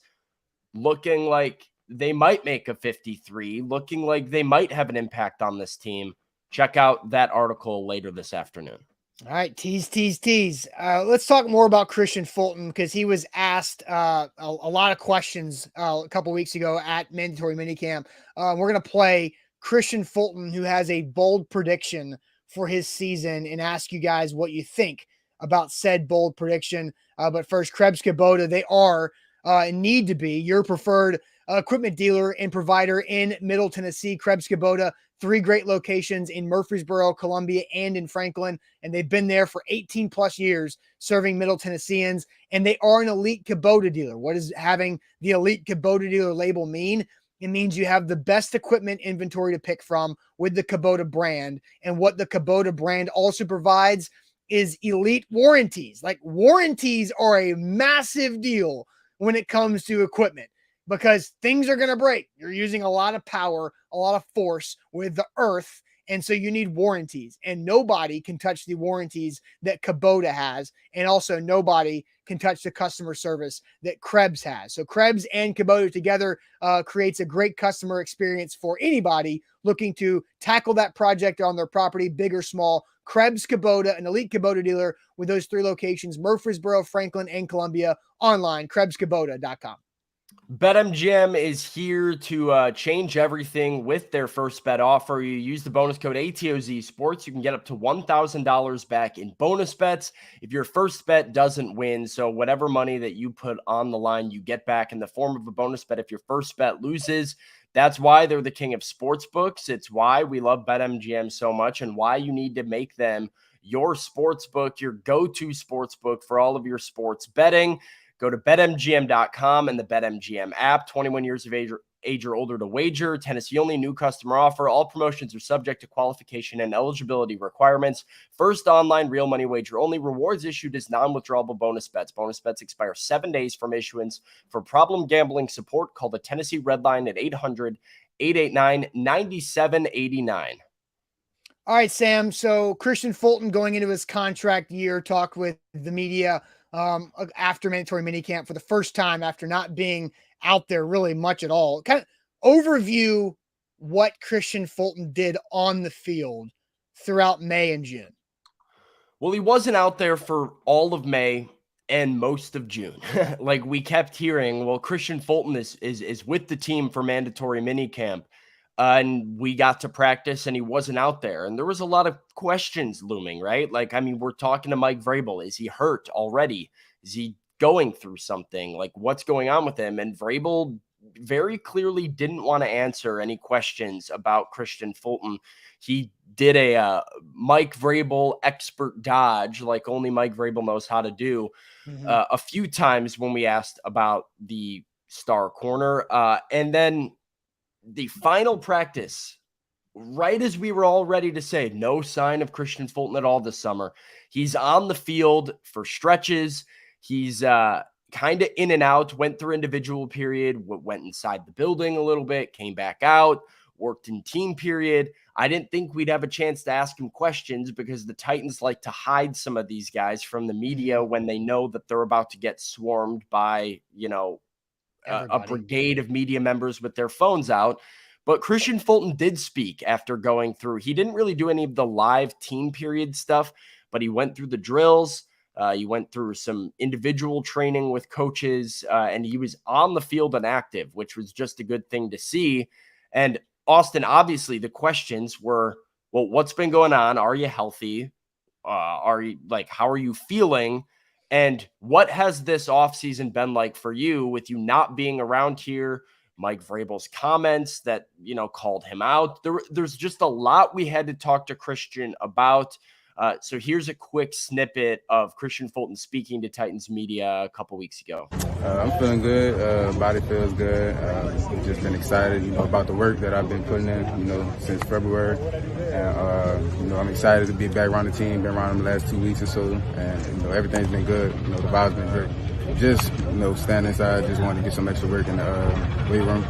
looking like they might make a 53, looking like they might have an impact on this team, check out that article later this afternoon. All right, tease. Let's talk more about Christian Fulton, because he was asked a lot of questions a couple weeks ago at mandatory minicamp. We're going to play Christian Fulton, who has a bold prediction for his season, and ask you guys what you think about said bold prediction. But first, Krebs Kubota, they are and need to be your preferred equipment dealer and provider in Middle Tennessee. Krebs Kubota, 3 great locations in Murfreesboro, Columbia, and in Franklin. And they've been there for 18 plus years serving Middle Tennesseans. And they are an elite Kubota dealer. What does having the elite Kubota dealer label mean? It means you have the best equipment inventory to pick from with the Kubota brand. And what the Kubota brand also provides is elite warranties. Like, warranties are a massive deal when it comes to equipment, because things are going to break. You're using a lot of power, a lot of force with the earth. And so you need warranties, and nobody can touch the warranties that Kubota has. And also nobody can touch the customer service that Krebs has. So Krebs and Kubota together creates a great customer experience for anybody looking to tackle that project on their property, big or small. Krebs Kubota, an elite Kubota dealer with those 3 locations, Murfreesboro, Franklin, and Columbia. Online, KrebsKubota.com. BetMGM is here to change everything with their first bet offer. You use the bonus code ATOZ Sports. You can get up to $1,000 back in bonus bets if your first bet doesn't win. So whatever money that you put on the line, you get back in the form of a bonus bet if your first bet loses. That's why they're the king of sports books. It's why we love BetMGM so much, and why you need to make them your sports book, your go-to sports book for all of your sports betting. Go to BetMGM.com and the BetMGM app. 21 years of age or older to wager. Tennessee only, new customer offer. All promotions are subject to qualification and eligibility requirements. First online real money wager only. Rewards issued as non-withdrawable bonus bets. Bonus bets expire 7 days from issuance. For problem gambling support, call the Tennessee Red Line at 800-889-9789. All right, Sam. So Christian Fulton, going into his contract year, talked with the media after mandatory minicamp for the first time after not being out there really much at all. Kind of overview what Christian Fulton did on the field throughout May and June. Well, he wasn't out there for all of May and most of June. Like, we kept hearing, well, Christian Fulton is with the team for mandatory minicamp. And we got to practice and he wasn't out there. And there was a lot of questions looming, right? Like, I mean, we're talking to Mike Vrabel. Is he hurt already? Is he going through something? Like, what's going on with him? And Vrabel very clearly didn't want to answer any questions about Christian Fulton. He did a Mike Vrabel expert dodge, like only Mike Vrabel knows how to do, a few times when we asked about the star corner. And then the final practice, right as we were all ready to say, no sign of Christian Fulton at all this summer. He's on the field for stretches. He's kind of in and out, went through individual period, went inside the building a little bit, came back out, worked in team period. I didn't think we'd have a chance to ask him questions because the Titans like to hide some of these guys from the media when they know that they're about to get swarmed by, a brigade of media members with their phones out. But Christian Fulton did speak after going through. He didn't really do any of the live team period stuff, but he went through the drills. He went through some individual training with coaches, and he was on the field and active, which was just a good thing to see. And Austin, obviously the questions were, well, what's been going on? Are you healthy? How are you feeling? And what has this offseason been like for you with you not being around here? Mike Vrabel's comments that, called him out. There's just a lot we had to talk to Christian about. So here's a quick snippet of Christian Fulton speaking to Titans media a couple weeks ago. I'm feeling good. Body feels good. Just been excited, about the work that I've been putting in, since February. And, I'm excited to be back around the team. Been around them the last 2 weeks or so. And, everything's been good. The vibe's been great. Just, standing inside, just wanted to get some extra work in the weight room.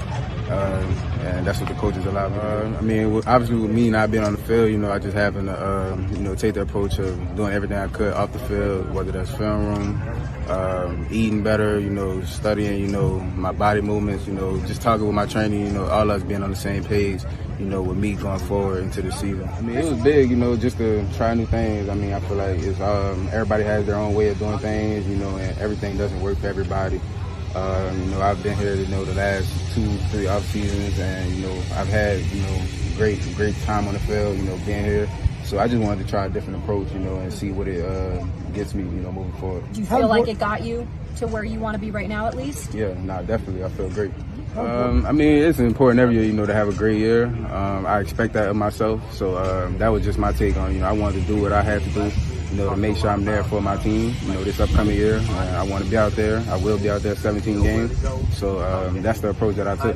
And that's what the coaches allow me. I mean, obviously with me not being on the field, you know, I just having to, take the approach of doing everything I could off the field, whether that's film room, eating better, studying, my body movements, just talking with my training, all us being on the same page, with me going forward into the season. I mean, it was big, just to try new things. I mean, I feel like it's everybody has their own way of doing things, and everything doesn't work for everybody. I've been here, the last 2-3 off seasons, and I've had great time on the field, being here. So I just wanted to try a different approach, and see what it gets me, moving forward. Do you feel like it got you to where you want to be right now, at least? Yeah, definitely. I feel great. I mean, it's important every year, to have a great year. I expect that of myself. So that was just my take on, I wanted to do what I had to do, to make sure I'm there for my team, this upcoming year. I want to be out there. I will be out there 17 games. So that's the approach that I took.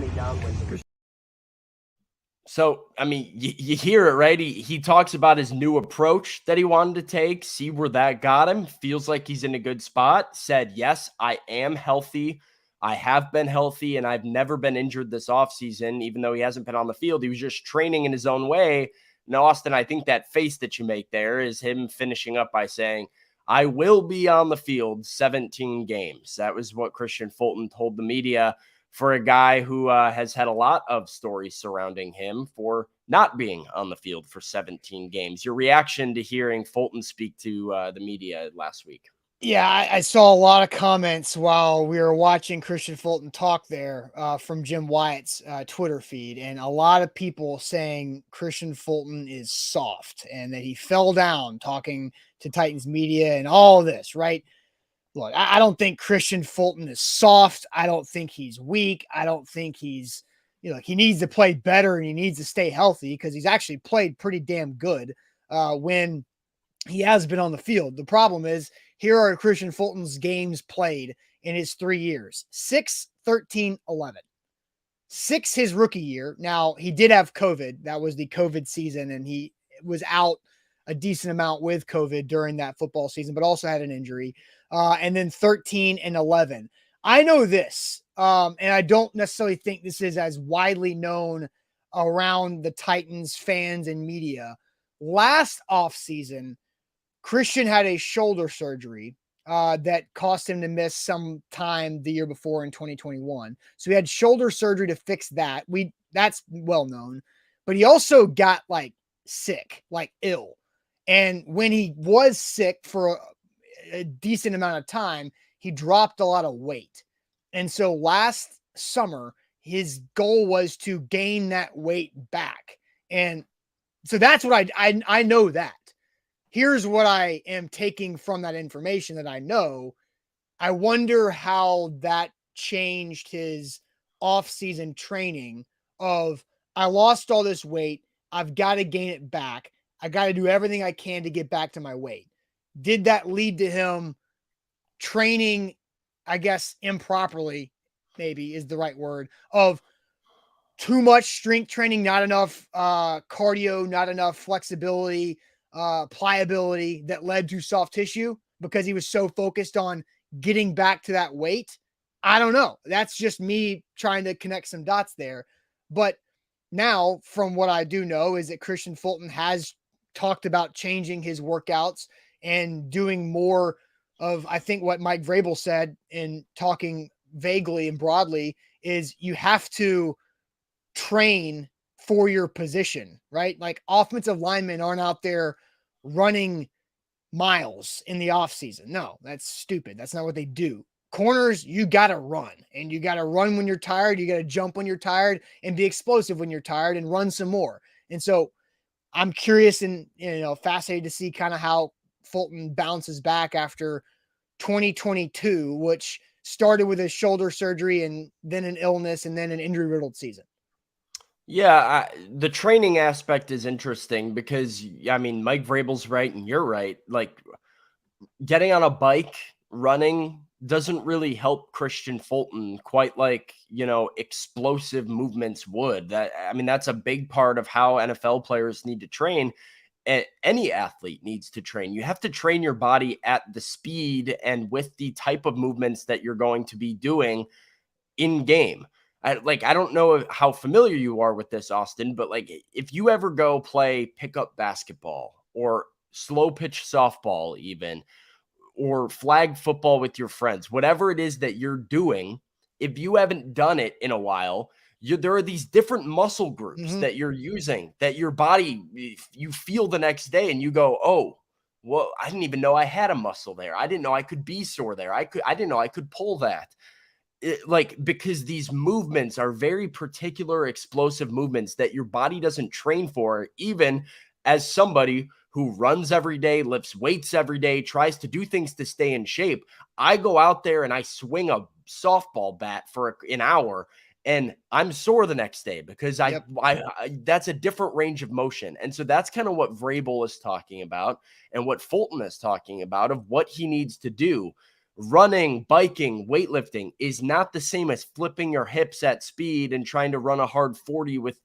So, I mean, you hear it, right? He talks about his new approach that he wanted to take, see where that got him. Feels like he's in a good spot. Said, yes, I am healthy. I have been healthy, and I've never been injured this offseason, even though he hasn't been on the field. He was just training in his own way. Now, Austin, I think that face that you make there is him finishing up by saying, I will be on the field 17 games. That was what Christian Fulton told the media, for a guy who has had a lot of stories surrounding him for not being on the field for 17 games. Your reaction to hearing Fulton speak to the media last week? Yeah, I saw a lot of comments while we were watching Christian Fulton talk there from Jim Wyatt's Twitter feed, and a lot of people saying Christian Fulton is soft and that he fell down talking to Titans media and all of this, right? Look, I don't think Christian Fulton is soft. I don't think he's weak. I don't think he's, he needs to play better and he needs to stay healthy because he's actually played pretty damn good when he has been on the field. The problem is, here are Christian Fulton's games played in his 3 years: 6, 13, 11. 6 his rookie year. Now, he did have COVID. That was the COVID season, and he was out a decent amount with COVID during that football season, but also had an injury. And then 13 and 11. I know this, and I don't necessarily think this is as widely known around the Titans fans and media. Last offseason, Christian had a shoulder surgery that cost him to miss some time the year before in 2021. So he had shoulder surgery to fix that. That's well known, but he also got sick, ill. And when he was sick for a decent amount of time, he dropped a lot of weight. And so last summer, his goal was to gain that weight back. And so that's what I know that. Here's what I am taking from that information that I know. I wonder how that changed his off-season training of, I lost all this weight. I've got to gain it back. I got to do everything I can to get back to my weight. Did that lead to him training, I guess, improperly, maybe is the right word, of too much strength training, not enough cardio, not enough flexibility, pliability that led to soft tissue because he was so focused on getting back to that weight? I don't know. That's just me trying to connect some dots there. But now, from what I do know, is that Christian Fulton has talked about changing his workouts and doing more of, I think what Mike Vrabel said in talking vaguely and broadly is you have to train for your position, right? Like, offensive linemen aren't out there running miles in the offseason. No, that's stupid. That's not what they do. Corners, you got to run, and you got to run when you're tired. You got to jump when you're tired and be explosive when you're tired and run some more. And so I'm curious and, fascinated to see kind of how Fulton bounces back after 2022, which started with his shoulder surgery and then an illness and then an injury-riddled season. Yeah, the training aspect is interesting because, I mean, Mike Vrabel's right and you're right. Like, getting on a bike, running doesn't really help Christian Fulton quite like, explosive movements would. That's a big part of how NFL players need to train. Any athlete needs to train. You have to train your body at the speed and with the type of movements that you're going to be doing in game. I don't know how familiar you are with this, Austin, but like if you ever go play pickup basketball or slow pitch softball, even, or flag football with your friends, whatever it is that you're doing, if you haven't done it in a while, there are these different muscle groups Mhm. that you're using that your body, you feel the next day and you go, oh, well, I didn't even know I had a muscle there. I didn't know I could be sore there. I didn't know I could pull that. Because these movements are very particular explosive movements that your body doesn't train for, even as somebody who runs every day, lifts weights every day, tries to do things to stay in shape. I go out there and I swing a softball bat for an hour and I'm sore the next day because Yep. I that's a different range of motion. And so that's kind of what Vrabel is talking about and what Fulton is talking about of what he needs to do. Running, biking, weightlifting is not the same as flipping your hips at speed and trying to run a hard 40 with,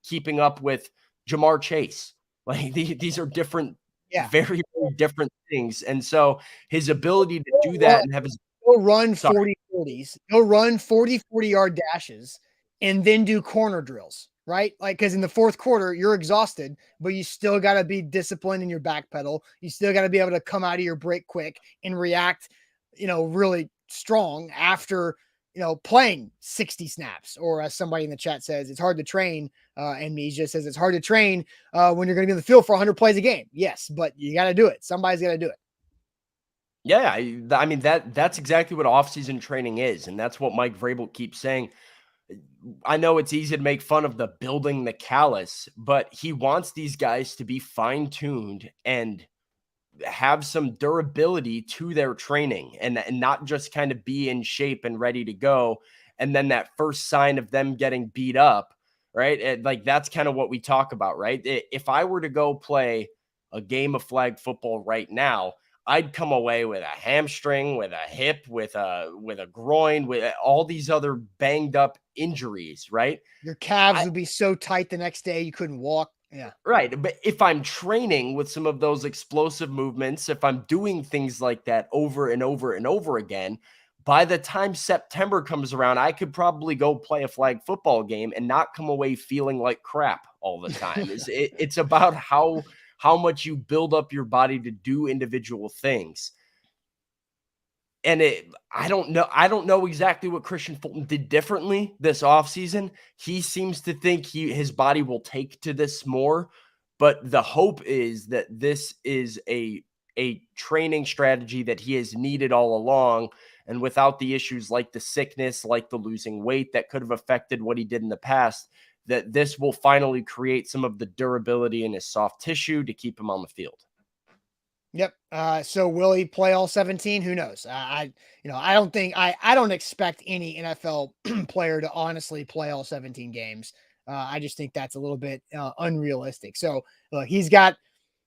keeping up with Jamar Chase. Like these are different, Yeah. very, very different things. And so his ability to do Well, that and have his he'll run sorry, 40 40s. He'll run 40-yard dashes and then do corner drills, right? Like, because in the fourth quarter, you're exhausted, but you still got to be disciplined in your back pedal. You still got to be able to come out of your break quick and react, really strong after, playing 60 snaps. Or as somebody in the chat says, it's hard to train. And me just says it's hard to train when you're going to be in the field for 100 plays a game. Yes, but you got to do it. Somebody's got to do it. yeah, I mean that's exactly what offseason training is, and that's what Mike Vrabel keeps saying. I know it's easy to make fun of the building the callus, but he wants these guys to be fine-tuned and have some durability to their training and not just kind of be in shape and ready to go. And then that first sign of them getting beat up, right? Like that's kind of what we talk about, right? If I were to go play a game of flag football right now, I'd come away with a hamstring, with a hip, with a groin, with all these other banged up injuries, right? Your calves would be so tight the next day you couldn't walk. Yeah. Right. But if I'm training with some of those explosive movements, if I'm doing things like that over and over and over again, by the time September comes around, I could probably go play a flag football game and not come away feeling like crap all the time. It's about how much you build up your body to do individual things. And I don't know exactly what Christian Fulton did differently this offseason. He seems to think his body will take to this more, but the hope is that this is a training strategy that he has needed all along. And without the issues like the sickness, like the losing weight that could have affected what he did in the past, that this will finally create some of the durability in his soft tissue to keep him on the field. Yep. So will he play all 17? Who knows? I don't expect any NFL player to honestly play all 17 games. I just think that's a little bit unrealistic. So look, he's got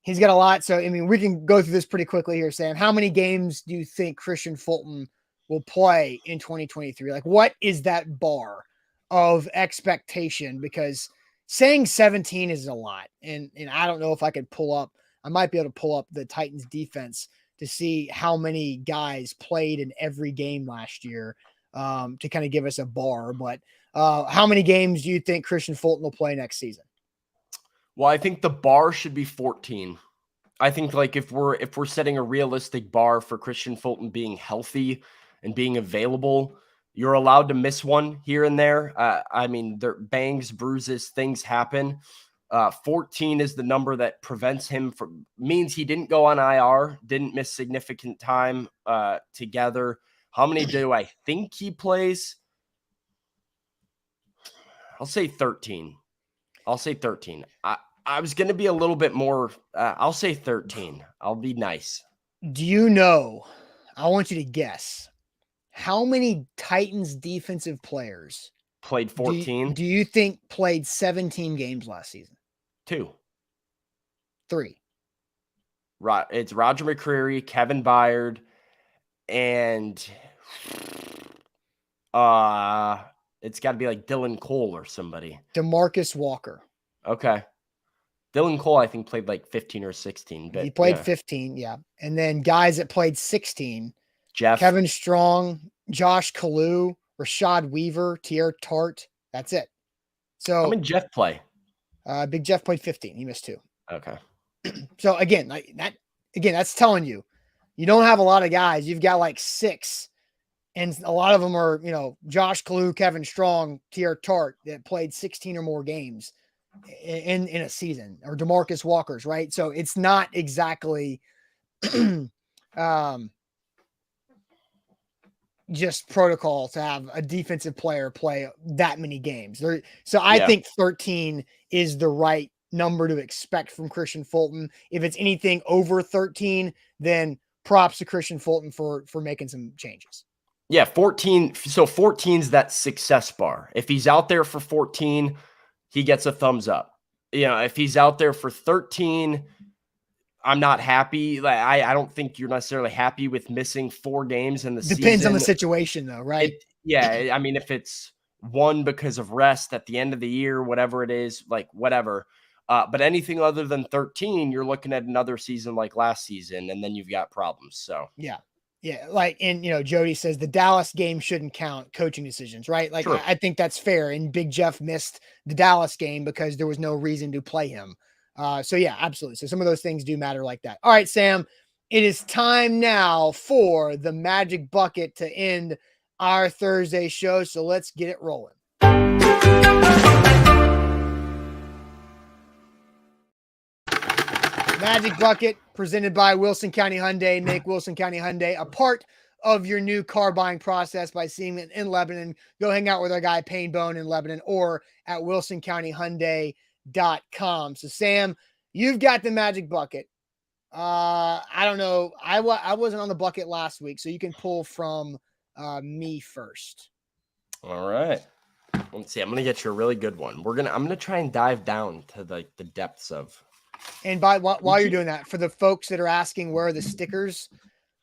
a lot. So, I mean, we can go through this pretty quickly here, Sam. How many games do you think Christian Fulton will play in 2023? Like, what is that bar of expectation? Because saying 17 is a lot. And I don't know if I could I might be able to pull up the Titans defense to see how many guys played in every game last year to kind of give us a bar. But how many games do you think Christian Fulton will play next season? Well, I think the bar should be 14. I think like if we're setting a realistic bar for Christian Fulton being healthy and being available, you're allowed to miss one here and there. I mean, there bangs, bruises, things happen. 14 is the number that prevents him means he didn't go on IR, didn't miss significant time together. How many do I think he plays? I'll say 13. I was going to be a little bit more. I'll say 13. I'll be nice. Do you know? I want you to guess how many Titans defensive players Played 14. Do you think played 17 games last season? 2. 3. It's Roger McCreary, Kevin Byard, and it's got to be like Dylan Cole or somebody. DeMarcus Walker. Okay. Dylan Cole, I think, played like 15 or 16. But he played 15, yeah. And then guys that played 16. Jeff. Kevin Strong, Josh Kalu, Rashad Weaver, Tier Tart. That's it. How So many Jeff play? Big Jeff played 15. He missed 2. Okay. So again, that's telling you, you don't have a lot of guys. You've got like 6, and a lot of them are, Josh Kalu, Kevin Strong, Tier Tart that played 16 or more games in a season, or DeMarcus Walker's, right? So it's not exactly just protocol to have a defensive player play that many games. So I think 13 is the right number to expect from Christian Fulton. If it's anything over 13, then props to Christian Fulton for making some changes. Yeah, 14. So 14's that success bar. If he's out there for 14, he gets a thumbs up. If he's out there for 13, I'm not happy. Like I don't think you're necessarily happy with missing 4 games in the season. Depends on the situation, though, right? I mean, if it's 1 because of rest at the end of the year, whatever it is, like whatever. But anything other than 13, you're looking at another season like last season, and then you've got problems. So yeah. And Jody says the Dallas game shouldn't count coaching decisions, right? Like True. I think that's fair. And Big Jeff missed the Dallas game because there was no reason to play him. So yeah, absolutely. So some of those things do matter like that. All right, Sam, it is time now for the Magic Bucket to end our Thursday show. So let's get it rolling. Magic Bucket presented by Wilson County Hyundai. Make Wilson County Hyundai a part of your new car buying process by seeing it in Lebanon. Go hang out with our guy Payne Bone in Lebanon, or at wilsoncountyhyundai.com. So Sam, you've got the Magic Bucket. I don't know. I wasn't on the bucket last week, so you can pull from me first. All right. Let's see. I'm gonna get you a really good one. I'm gonna try and dive down to the depths of. And while you're doing that, for the folks that are asking where are the stickers,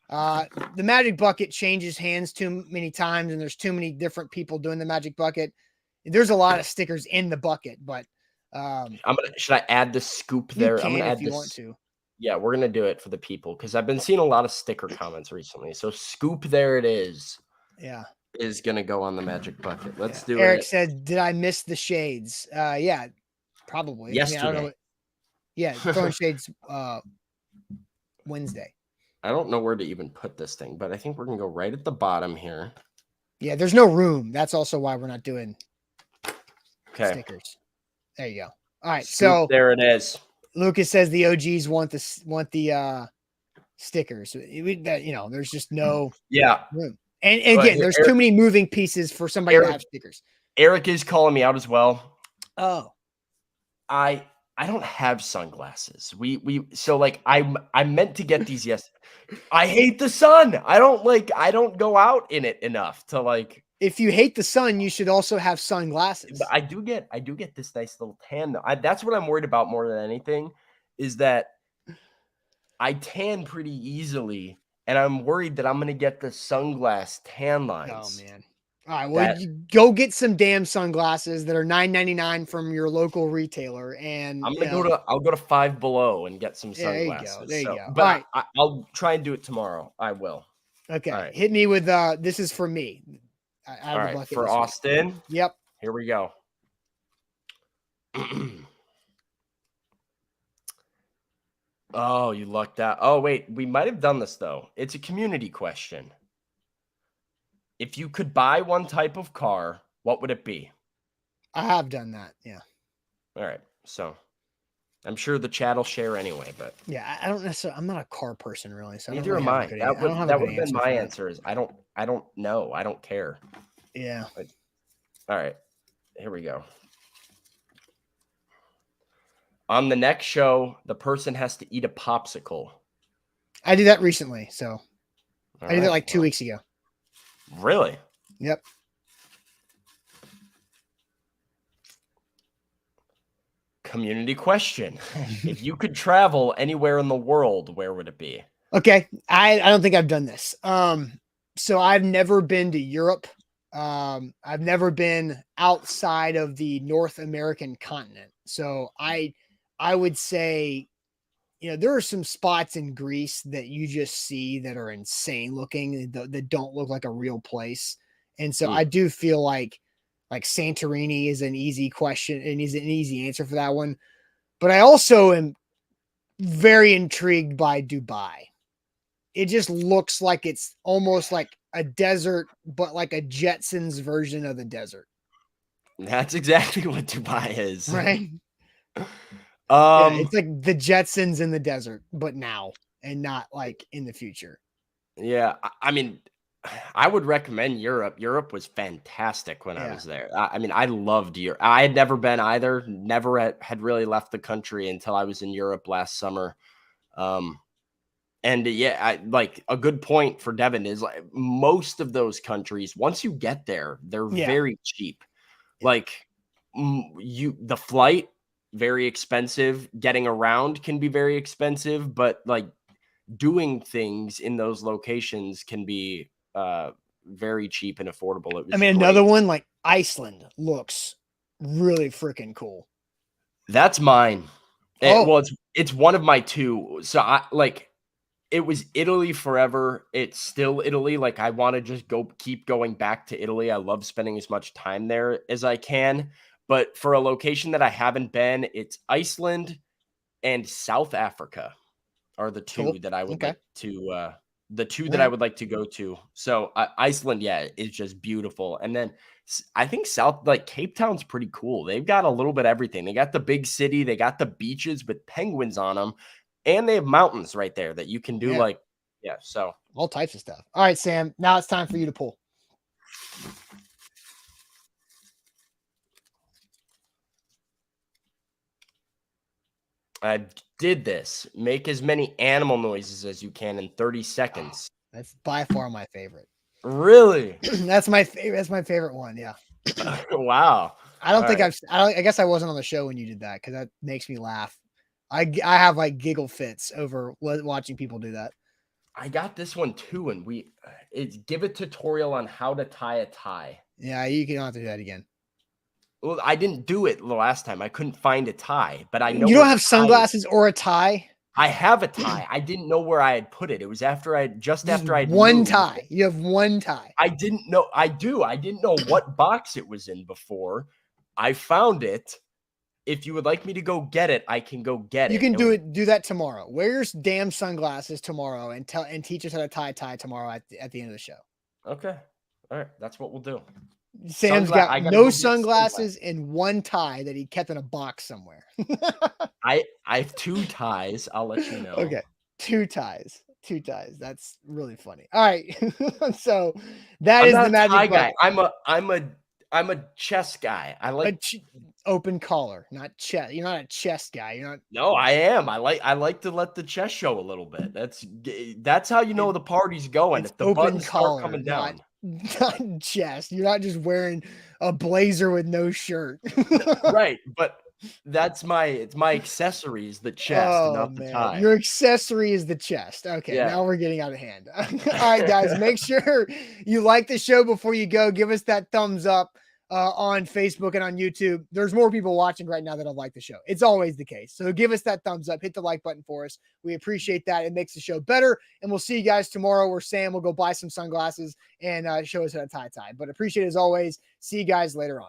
the Magic Bucket changes hands too many times, and there's too many different people doing the Magic Bucket. There's a lot of stickers in the bucket, but should I add the scoop there? You I'm gonna can add if you this. want to. Yeah, we're gonna do it for the people because I've been seeing a lot of sticker comments recently. So scoop there it is. Yeah. Is gonna go on the Magic Bucket. Let's do Eric it. said, "Did I miss the shades?" Yeah, probably. Yesterday. I don't know. Yeah, throwing shades Wednesday. I don't know where to even put this thing, but I think we're gonna go right at the bottom here. Yeah, there's no room. That's also why we're not doing stickers. There you go. All right, so there it is. Lucas says the OGs want the stickers. There's just no room. And again, there's too many moving pieces for somebody to have stickers. Eric is calling me out as well. Oh, I don't have sunglasses. I meant to get these yesterday. I hate the sun. I don't go out in it enough to like. If you hate the sun, you should also have sunglasses. But I do get this nice little tan though. That's what I'm worried about more than anything, is that I tan pretty easily, and I'm worried that I'm gonna get the sunglass tan lines. Oh man. All right, well, you go get some damn sunglasses that are $9.99 from your local retailer, and I'll go to Five Below and get some sunglasses. There you go. But all right. I'll try and do it tomorrow. I will. Okay, right. Hit me with this is for me. All right, for Austin. Yep. Here we go. Oh, you lucked out. Oh, wait, we might have done this though. It's a community question. If you could buy one type of car, what would it be? I have done that. Yeah. All right. So I'm sure the chat will share anyway, but yeah, I don't necessarily, I'm not a car person really. So neither am I. That would have been my answer is I don't know. I don't care. Yeah. All right. Here we go. On the next show, the person has to eat a popsicle. I did that recently. So I did it like 2 weeks ago. Really? Yep. Community question. If you could travel anywhere in the world, where would it be? Okay. I don't think I've done this. So I've never been to Europe. I've never been outside of the North American continent. So I would say, there are some spots in Greece that you just see that are insane looking, that don't look like a real place. And so I do feel like Santorini is an easy question and is an easy answer for that one. But I also am very intrigued by Dubai. It just looks like it's almost like a desert, but like a Jetsons version of the desert. That's exactly what Dubai is. Right? Yeah, Um, it's like the Jetsons in the desert, but now and not like in the future. yeah, I mean, I would recommend Europe. Europe was fantastic when I Yeah. was there. I mean, I loved Europe. I had never been either. Never had really left the country until I was in Europe last summer. And yeah, like a good point for Devin is like most of those countries, once you get there, they're Yeah. very cheap. Like the flight, very expensive. Getting around can be very expensive, but like doing things in those locations can be very cheap and affordable. It was I mean, great. another one like Iceland looks really freaking cool. That's mine. Oh. Well, it's one of my two. So it was Italy forever. It's still Italy. Like I want to just keep going back to Italy. I love spending as much time there as I can. But for a location that I haven't been, it's Iceland and South Africa are the two Cool. that I would Okay. like to the two that I Right. would like to go to. So Iceland, yeah, is just beautiful. And then I think Cape Town's pretty cool. They've got a little bit of everything. They got the big city, they got the beaches with penguins on them, and they have mountains right there that you can do so all types of stuff. All right, Sam. Now it's time for you to pull. I did this. Make as many animal noises as you can in 30 seconds. That's by far my favorite. Really? That's my favorite. That's my favorite one. Yeah. Wow. I guess I wasn't on the show when you did that because that makes me laugh. I have like giggle fits over watching people do that. I got this one too, and it's give a tutorial on how to tie a tie. Yeah, you can have to do that again. Well, I didn't do it the last time. I couldn't find a tie, but I know you don't have sunglasses or a tie. I have a tie. I didn't know where I had put it. It was after I one moved. tie. You have one tie. I didn't know. I didn't know what box it was in before. I found it. If you would like me to go get it, I can go get it. You can do that tomorrow. Wear your damn sunglasses tomorrow and teach us how to tie tomorrow at the end of the show. Okay. All right. That's what we'll do. Sam's got no sunglasses and one tie that he kept in a box somewhere. I have two ties. I'll let you know. Okay. Two ties. That's really funny. All right. So that is the magic guy. I'm a chess guy. I like open collar, not chess. You're not a chess guy. You're not. No, I am. I like to let the chess show a little bit. That's how you know the party's going. If the buttons start coming down. Not chest. You're not just wearing a blazer with no shirt. Right, but it's my accessories, the chest, not the tie. Your accessory is the chest. Okay, yeah. Now we're getting out of hand. All right, guys, make sure you like the show before you go. Give us that thumbs up on Facebook and on YouTube. There's more people watching right now that have liked the show. It's always the case. So give us that thumbs up. Hit the like button for us. We appreciate that. It makes the show better. And we'll see you guys tomorrow where Sam will go buy some sunglasses and show us how to tie. But appreciate it as always. See you guys later on.